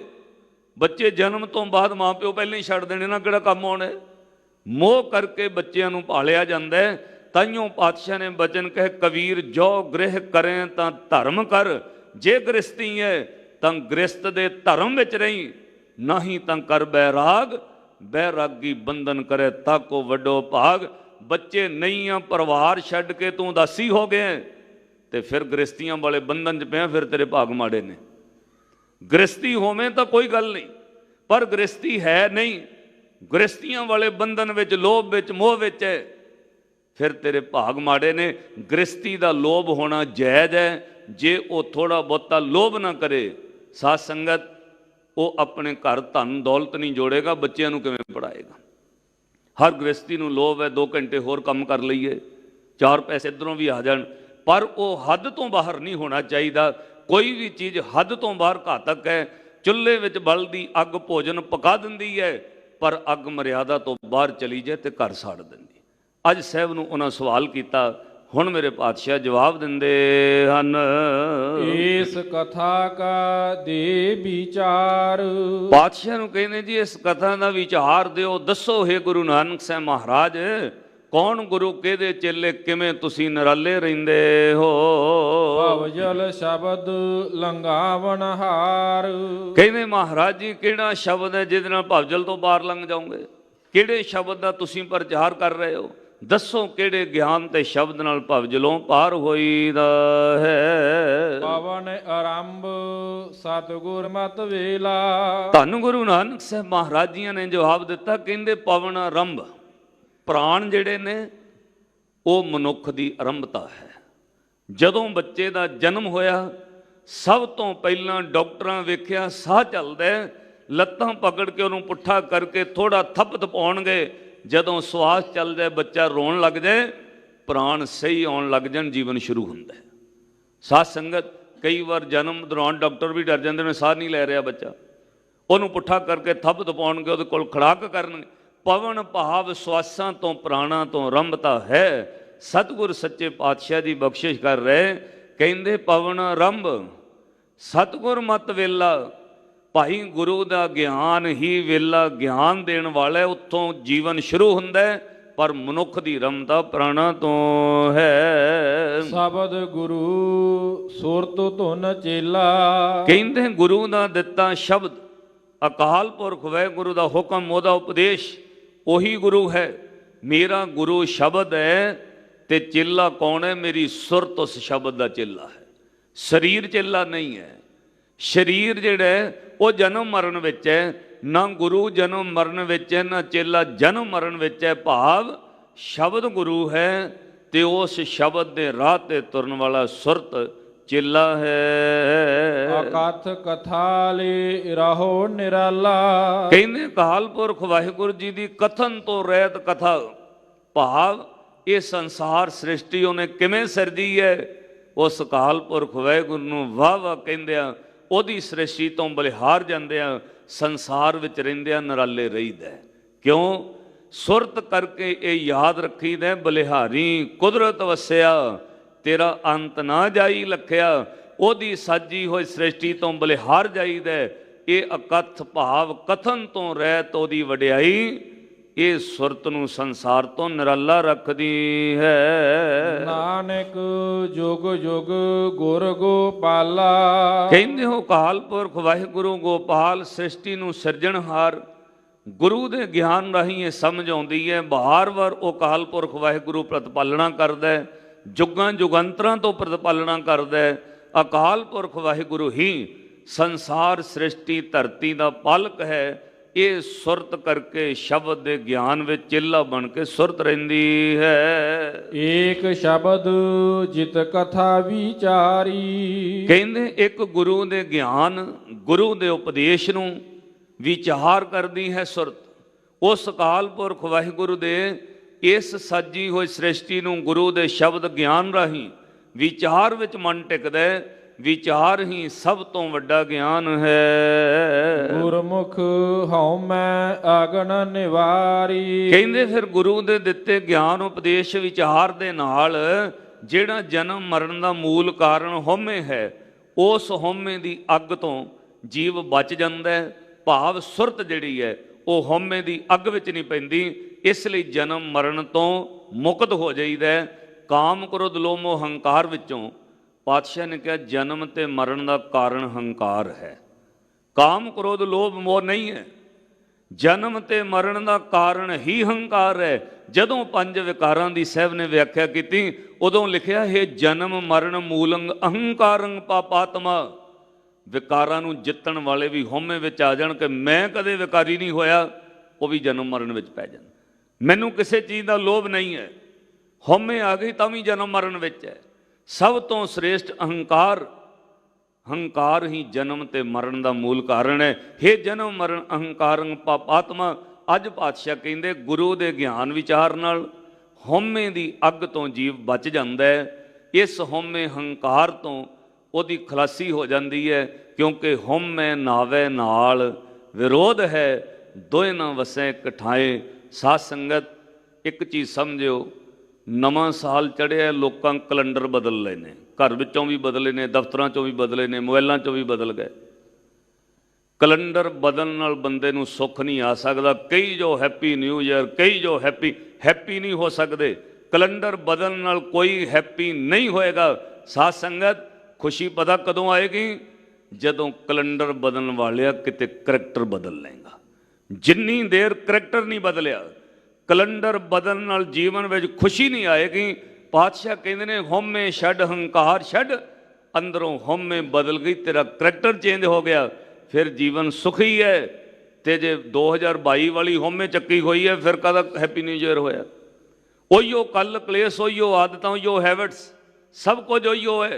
बच्चे जन्म तो बाद माँ प्यो पहले ही छड्ड देने, ना किहड़ा काम आउणे। मोह करके बच्चों नूं पालिया जांदा है। ताइयों पातशाह ने बचन कहे कबीर जो गृह करें तां धर्म कर। जे गृहस्थी है तां गृहस्थ दे धर्म विच रही, नहीं तां कर बैराग। बैरागी बंधन करे ताको वड्डो भाग। बच्चे नहीं आ, परिवार छड्ड के तूं उदासी हो गए ते फिर गृहस्थियां वाले बंधन च पिया, फिर तेरे भाग माड़े ने। गृहस्थी होवे तो कोई गल नहीं, पर गृहस्थी है नहीं, गृहस्थियां वाले बंधन विच, लोभ विच, मोह विच है, फिर तेरे भाग माड़े ने। गृहस्थी का लोभ होना जायज़ है। जे वो थोड़ा बहुता लोभ ना करे, साध संगत वो अपने घर धन दौलत नहीं जोड़ेगा, बच्चों को किवें पढ़ाएगा। हर गृहस्थी नूं लोभ है 2 घंटे होर काम कर लईए, 4 पैसे इधरों भी आ जाण, ਪਰ ਉਹ ਹੱਦ ਤੋਂ ਬਾਹਰ ਨਹੀਂ ਹੋਣਾ ਚਾਹੀਦਾ। ਕੋਈ ਵੀ ਚੀਜ਼ ਹੱਦ ਤੋਂ ਬਾਹਰ ਘਾਤਕ ਹੈ। ਚੁੱਲ੍ਹੇ ਵਿੱਚ ਬਲਦੀ ਅੱਗ ਭੋਜਨ ਪਕਾ ਦਿੰਦੀ ਹੈ, ਪਰ ਅੱਗ ਮਰਿਆਦਾ ਤੋਂ ਬਾਹਰ ਚਲੀ ਜਾਏ ਤੇ ਘਰ ਸਾੜ ਦਿੰਦੀ। ਅੱਜ ਸਾਹਿਬ ਨੂੰ ਉਹਨਾਂ ਸਵਾਲ ਕੀਤਾ, ਹੁਣ ਮੇਰੇ ਪਾਤਸ਼ਾਹ ਜਵਾਬ ਦਿੰਦੇ ਹਨ। ਇਸ ਕਥਾ ਕਾ ਦੇ ਵਿਚਾਰ। ਪਾਤਸ਼ਾਹ ਨੂੰ ਕਹਿੰਦੇ ਜੀ ਇਸ ਕਥਾ ਦਾ ਵਿਚਾਰ ਦਿਓ, ਦੱਸੋ ਹੈ ਗੁਰੂ ਨਾਨਕ ਸਾਹਿਬ ਮਹਾਰਾਜ, ਕੌਣ ਗੁਰੂ ਕਿਹਦੇ ਚੇਲੇ, ਕਿਵੇਂ ਤੁਸੀਂ ਨਿਰਾਲੇ ਰਹਿੰਦੇ ਹੋ। ਭਵਜਲ ਸ਼ਬਦ ਲੰਘਾਵਣ ਹਾਰ। ਕਹਿੰਦੇ ਮਹਾਰਾਜ ਜੀ ਕਿਹੜਾ ਸ਼ਬਦ ਹੈ ਜਿਹਦੇ ਨਾਲ ਭਵਜਲ ਤੋਂ ਬਾਹਰ ਲੰਘ ਜਾਓਗੇ? ਕਿਹੜੇ ਸ਼ਬਦ ਦਾ ਤੁਸੀਂ ਪ੍ਰਚਾਰ ਕਰ ਰਹੇ ਹੋ? ਦੱਸੋ ਕਿਹੜੇ ਗਿਆਨ ਤੇ ਸ਼ਬਦ ਨਾਲ ਭਵਜਲੋਂ ਪਾਰ ਹੋਈਦਾ ਹੈ। ਪਵਨ ਆਰੰਭ ਸਤਿਗੁਰ ਮਤ ਵੇਲਾ। ਧੰਨ ਗੁਰੂ ਨਾਨਕ ਸਾਹਿਬ ਮਹਾਰਾਜ ਜੀਆਂ ਨੇ ਜਵਾਬ ਦਿੱਤਾ, ਕਹਿੰਦੇ ਪਵਨ ਆਰੰਭ, ਪ੍ਰਾਣ ਜਿਹੜੇ ਨੇ ਉਹ ਮਨੁੱਖ ਦੀ ਆਰੰਭਤਾ ਹੈ। ਜਦੋਂ ਬੱਚੇ ਦਾ ਜਨਮ ਹੋਇਆ, ਸਭ ਤੋਂ ਪਹਿਲਾਂ ਡਾਕਟਰਾਂ ਵੇਖਿਆ ਸਾਹ ਚੱਲਦਾ, ਲੱਤਾਂ ਪਕੜ ਕੇ ਉਹਨੂੰ ਪੁੱਠਾ ਕਰਕੇ ਥੋੜਾ ਥੱਪ ਪਾਉਣਗੇ। ਜਦੋਂ ਸਵਾਸ ਚੱਲ ਜਾਏ, ਬੱਚਾ ਰੋਣ ਲੱਗ ਜਾਏ, ਪ੍ਰਾਣ ਸਹੀ ਆਉਣ ਲੱਗ ਜਾਣ, ਜੀਵਨ ਸ਼ੁਰੂ ਹੁੰਦਾ ਹੈ। ਸਾਧ ਸੰਗਤ, ਕਈ ਵਾਰ ਜਨਮ ਦੌਰਾਨ ਡਾਕਟਰ ਵੀ ਡਰ ਜਾਂਦੇ ਨੇ, ਸਾਹ ਨਹੀਂ ਲੈ ਰਿਹਾ ਬੱਚਾ, ਉਹਨੂੰ ਪੁੱਠਾ ਕਰਕੇ ਥੱਪ ਪਾਉਣਗੇ, ਉਹਦੇ ਕੋਲ ਖੜਾਕ ਕਰਨਗੇ। ਪਵਨ ਭਾਵ ਸਵਾਸਾਂ ਤੋਂ ਪ੍ਰਾਣਾਂ ਤੋਂ ਆਰੰਭਤਾ ਹੈ। ਸਤਿਗੁਰ ਸੱਚੇ ਪਾਤਸ਼ਾਹ ਦੀ ਬਖਸ਼ਿਸ਼ ਕਰ ਰਹੇ, ਕਹਿੰਦੇ ਪਵਨ ਆਰੰਭ ਸਤਿਗੁਰ ਮਤ ਵੇਲਾ। ਭਾਈ ਗੁਰੂ ਦਾ ਗਿਆਨ ਹੀ ਵੇਲਾ ਗਿਆਨ ਦੇਣ ਵਾਲਾ, ਉੱਥੋਂ ਜੀਵਨ ਸ਼ੁਰੂ ਹੁੰਦਾ ਹੈ, ਪਰ ਮਨੁੱਖ ਦੀ ਆਰੰਭਤਾ ਪ੍ਰਾਣਾਂ ਤੋਂ ਹੈ। ਸ਼ਬਦ ਗੁਰੂ ਸੁਰਤ ਧੁਨ ਚੇਲਾ। ਕਹਿੰਦੇ ਗੁਰੂ ਦਾ ਦਿੱਤਾ ਸ਼ਬਦ, ਅਕਾਲ ਪੁਰਖ ਵਾਹਿਗੁਰੂ ਦਾ ਹੁਕਮ, ਉਹਦਾ ਉਪਦੇਸ਼, ਉਹੀ ਗੁਰੂ ਹੈ। ਮੇਰਾ ਗੁਰੂ ਸ਼ਬਦ ਹੈ ਤੇ ਚੇਲਾ ਕੌਣ ਹੈ? ਮੇਰੀ ਸੁਰਤ ਉਸ ਸ਼ਬਦ ਦਾ ਚੇਲਾ ਹੈ। ਸਰੀਰ ਚੇਲਾ ਨਹੀਂ ਹੈ। ਸਰੀਰ ਜਿਹੜਾ ਹੈ ਉਹ ਜਨਮ ਮਰਨ ਵਿੱਚ ਹੈ, ਨਾ ਗੁਰੂ ਜਨਮ ਮਰਨ ਵਿੱਚ ਹੈ, ਨਾ ਚੇਲਾ ਜਨਮ ਮਰਨ ਵਿੱਚ ਹੈ। ਭਾਵ ਸ਼ਬਦ ਗੁਰੂ ਹੈ ਤੇ ਉਸ ਸ਼ਬਦ ਦੇ ਰਾਹ ਤੇ ਤੁਰਨ ਵਾਲਾ ਸੁਰਤ ਚੇਲਾ ਹੈ। ਅਕਥ ਕਥਾ ਲੈ ਰਹੋ ਨਿਰਾਲਾ। ਕਹਿੰਦੇ ਅਕਾਲ ਪੁਰਖ ਵਾਹਿਗੁਰੂ ਜੀ ਦੀ ਕਥਨ ਤੋਂ ਰਹਿਤ ਕਥਾ, ਭਾਵ ਇਹ ਸੰਸਾਰ ਸ੍ਰਿਸ਼ਟੀ ਉਹਨੇ ਕਿਵੇਂ ਸਿਰਜੀ ਹੈ, ਉਸ ਅਕਾਲ ਪੁਰਖ ਵਾਹਿਗੁਰੂ ਨੂੰ ਵਾਹ ਵਾਹ ਕਹਿੰਦਿਆਂ, ਉਹਦੀ ਸ੍ਰਿਸ਼ਟੀ ਤੋਂ ਬਲਿਹਾਰ ਜਾਂਦਿਆਂ, ਸੰਸਾਰ ਵਿੱਚ ਰਹਿੰਦਿਆਂ ਨਿਰਾਲੇ ਰਹੀਦਾ। ਕਿਉਂ? ਸੁਰਤ ਕਰਕੇ ਇਹ ਯਾਦ ਰੱਖੀਦਾ, ਬਲਿਹਾਰੀ ਕੁਦਰਤ ਵਸਿਆ, ਤੇਰਾ ਅੰਤ ਨਾ ਜਾਈ ਲਖਿਆ। ਉਹਦੀ ਸਾਜੀ ਹੋਈ ਸ੍ਰਿਸ਼ਟੀ ਤੋਂ ਬਲਿਹਾਰ ਜਾਈਦਾ। ਇਹ ਅਕਥ ਭਾਵ ਕਥਨ ਤੋਂ ਰਹਿਤ ਉਹਦੀ ਵਡਿਆਈ, ਇਹ ਸੁਰਤ ਨੂੰ ਸੰਸਾਰ ਤੋਂ ਨਿਰਾਲਾ ਰੱਖਦੀ ਹੈ। ਨਾਨਕ ਜੁਗ ਜੁਗ ਗੁਰ ਗੋਪਾਲਾ। ਕਹਿੰਦੇ ਹੋ ਅਕਾਲ ਪੁਰਖ ਵਾਹਿਗੁਰੂ ਗੋਪਾਲ, ਸ੍ਰਿਸ਼ਟੀ ਨੂੰ ਸਿਰਜਣਹਾਰ। ਗੁਰੂ ਦੇ ਗਿਆਨ ਰਾਹੀਂ ਇਹ ਸਮਝ ਆਉਂਦੀ ਹੈ, ਵਾਰ-ਵਾਰ ਉਹ ਅਕਾਲ ਪੁਰਖ ਵਾਹਿਗੁਰੂ ਪ੍ਰਤਪਾਲਣਾ ਕਰਦਾ ਹੈ, ਜੁਗਾਂ ਜੁਗੰਤਰਾਂ ਤੋਂ ਪ੍ਰਤਪਾਲਣਾ ਕਰਦਾ ਹੈ। ਅਕਾਲ ਪੁਰਖ ਵਾਹਿਗੁਰੂ ਹੀ ਸੰਸਾਰ ਸ੍ਰਿਸ਼ਟੀ ਧਰਤੀ ਦਾ ਪਾਲਕ ਹੈ। ਇਹ ਸੁਰਤ ਕਰਕੇ ਸ਼ਬਦ ਦੇ ਗਿਆਨ ਵਿੱਚ ਚੇਲਾ ਬਣ ਕੇ ਸੁਰਤ ਰਹਿੰਦੀ ਹੈ। ਏਕ ਸ਼ਬਦ ਜਿਤ ਕਥਾ ਵਿਚਾਰੀ। ਕਹਿੰਦੇ ਇੱਕ ਗੁਰੂ ਦੇ ਗਿਆਨ, ਗੁਰੂ ਦੇ ਉਪਦੇਸ਼ ਨੂੰ ਵਿਚਾਰ ਕਰਦੀ ਹੈ ਸੁਰਤ। ਉਸ ਅਕਾਲ ਪੁਰਖ ਵਾਹਿਗੁਰੂ ਦੇ ਇਸ ਸਾਜੀ ਹੋਈ ਸ੍ਰਿਸ਼ਟੀ ਨੂੰ ਗੁਰੂ ਦੇ ਸ਼ਬਦ ਗਿਆਨ ਰਾਹੀਂ ਵਿਚਾਰ ਵਿੱਚ ਮਨ ਟਿਕਦਾ ਹੈ। ਵਿਚਾਰ ਹੀ ਸਭ ਤੋਂ ਵੱਡਾ ਗਿਆਨ ਹੈ। ਗੁਰਮੁਖ ਹਉ ਮੈਂ ਆਗਣ ਨਿਵਾਰੀ। ਕਹਿੰਦੇ ਫਿਰ ਗੁਰੂ ਦੇ ਦਿੱਤੇ ਗਿਆਨ ਉਪਦੇਸ਼ ਵਿਚਾਰ ਦੇ ਨਾਲ ਜਿਹੜਾ ਜਨਮ ਮਰਨ ਦਾ ਮੂਲ ਕਾਰਨ ਹਉਮੈ ਹੈ, ਉਸ ਹਉਮੈ ਦੀ ਅੱਗ ਤੋਂ ਜੀਵ ਬਚ ਜਾਂਦਾ ਹੈ। ਭਾਵ ਸੁਰਤ ਜਿਹੜੀ ਹੈ ਉਹ ਹਉਮੈ ਦੀ ਅੱਗ ਵਿੱਚ ਨਹੀਂ ਪੈਂਦੀ, ਇਸ ਲਈ ਜਨਮ ਮਰਨ ਤੋਂ ਮੁਕਤ ਹੋ ਜਾਈਦਾ। ਕਾਮ ਕ੍ਰੋਧ ਲੋਭ ਮੋਹ ਹੰਕਾਰ ਵਿੱਚੋਂ ਪਾਤਸ਼ਾਹ ਨੇ ਕਿਹਾ ਜਨਮ ਤੇ ਮਰਨ ਦਾ ਕਾਰਨ ਹੰਕਾਰ ਹੈ, ਕਾਮ ਕ੍ਰੋਧ ਲੋਭ ਮੋਹ ਨਹੀਂ ਹੈ। ਜਨਮ ਤੇ ਮਰਨ ਦਾ ਕਾਰਨ ਹੀ ਹੰਕਾਰ ਹੈ। ਜਦੋਂ ਪੰਜ ਵਿਕਾਰਾਂ ਦੀ ਸਾਹਿਬ ਨੇ ਵਿਆਖਿਆ ਕੀਤੀ, ਉਦੋਂ ਲਿਖਿਆ ਹੈ ਜਨਮ ਮਰਨ ਮੂਲੰ ਅਹੰਕਾਰੰ ਪਾਪਾਤਮਾ। ਵਿਕਾਰਾਂ ਨੂੰ ਜਿੱਤਣ ਵਾਲੇ ਵੀ ਹਉਮੈ ਵਿੱਚ ਆ ਜਾਣ ਕਿ ਮੈਂ ਕਦੇ ਵਿਕਾਰੀ ਨਹੀਂ ਹੋਇਆ, ਉਹ ਵੀ ਜਨਮ ਮਰਨ ਵਿੱਚ ਪੈ ਜਾਣ। ਮੈਨੂੰ ਕਿਸੇ ਚੀਜ਼ ਦਾ ਲੋਭ ਨਹੀਂ ਹੈ, ਹਉਮੈ ਆ ਗਈ ਤਾਂ ਵੀ ਜਨਮ ਮਰਨ ਵਿੱਚ ਹੈ। ਸਭ ਤੋਂ ਸ੍ਰੇਸ਼ਟ ਅਹੰਕਾਰ, ਹੰਕਾਰ ਹੀ ਜਨਮ ਤੇ ਮਰਨ ਦਾ ਮੂਲ ਕਾਰਨ ਹੈ। ਹੇ ਜਨਮ ਮਰਨ ਅਹੰਕਾਰੰ ਪਾਪਾਤਮਾ। ਅੱਜ ਪਾਤਸ਼ਾਹ ਕਹਿੰਦੇ ਗੁਰੂ ਦੇ ਗਿਆਨ ਵਿਚਾਰ ਨਾਲ ਹਉਮੈ ਦੀ ਅੱਗ ਤੋਂ ਜੀਵ ਬਚ ਜਾਂਦਾ ਹੈ। इस होमे हंकार तो ਉਹਦੀ ਖਲਾਸੀ हो जाती है, क्योंकि होमे नावे नाल विरोध है, दोए ना वसे कठाए। साध संगत एक चीज़ समझो, नवां साल चढ़िया, लोकां कैलेंडर बदल लए ने, घर विचों भी बदले ने, दफ्तरां चों भी बदले ने, मोबाइलां चों भी बदल गए। कैलेंडर बदलण नाल बंदे नूं सुख नहीं आ सकदा। कई जो हैप्पी न्यू ईयर, कई जो हैप्पी नहीं हो सकते। कैलेंडर बदलण नाल कोई हैप्पी नहीं होएगा। साध संगत खुशी पता कदों आएगी, जदों कैलेंडर बदलण वालिया किते करैक्टर बदल लेगा। जिन्नी देर करैक्टर नहीं बदलिया, कैलेंडर बदलण नाल जीवन में खुशी नहीं आएगी। पातशाह कहते ने होमे छड्ड हंकार छड्ड, अंदरों होमे बदल गई, तेरा करैक्टर चेंज हो गया, फिर जीवन सुखी है। तो जे 2022 वाली होमे चक्की हुई है, फिर कदा हैप्पी न्यू ईयर होया? उहियो कल कलेस, उहियो आदतां, उहियो हैबिट्स, सब कुछ उहियो है।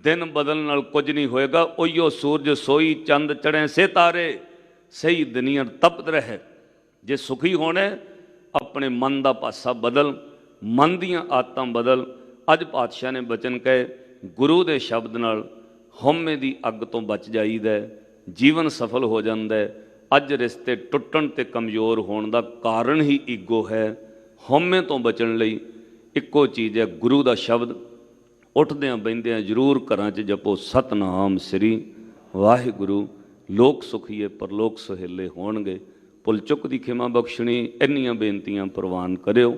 दिन बदलण नाल कुछ नहीं होएगा। उहियो सूरज सोई, चंद चढ़े, सितारे सही, दुनिया तपत रहे। जे सुखी होने, अपने मन का पासा बदल, मन दियां आदतां बदल। अज पातशाह ने बचन कहे, गुरु के शब्द नाल होमे की अग तो बच जाईदा, जीवन सफल हो जाता है। अज रिश्ते टुटण ते कमज़ोर होने का कारण ही ईगो है। होमे तो बचण लई इक्को चीज़ है, गुरु का शब्द। उठद्या बहिंद्या जरूर घरां च जपो सतनाम श्री वाहिगुरु। लोक सुखीए परलोक सुहेले होणगे। भुल चुक की खिमा बख्शणी, इन्नियां बेनतियां प्रवान करियो।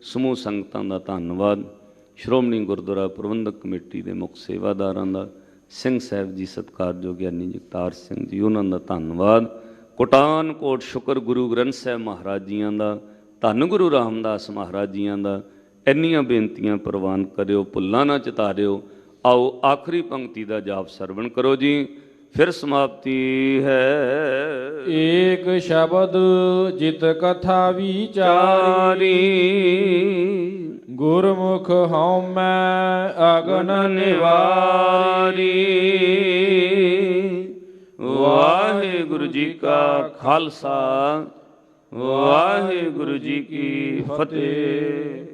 समूह संगतां दा धन्नवाद। श्रोमणी गुरुद्वारा प्रबंधक कमेटी के मुख सेवादारां दा, सिंह साहब जी सत्कारयोग ज्ञानी जगतार सिंह जी, उन्होंने दा धन्नवाद। कोटान कोट शुक्र गुरु ग्रंथ साहब महाराज जियां दा, धन गुरु रामदास महाराज जियां दा। इन्नियां बेनतियां प्रवान करियो, भुल्लां ना चितारियो। आओ आखिरी पंक्ति का जाप सरवण करो जी, फिर समाप्ति है। एक शब्द जित कथा विचारी, गुरमुख होमै अगन निवारी। वाहिगुरु जी का खालसा, वाहिगुरु जी की फतेह।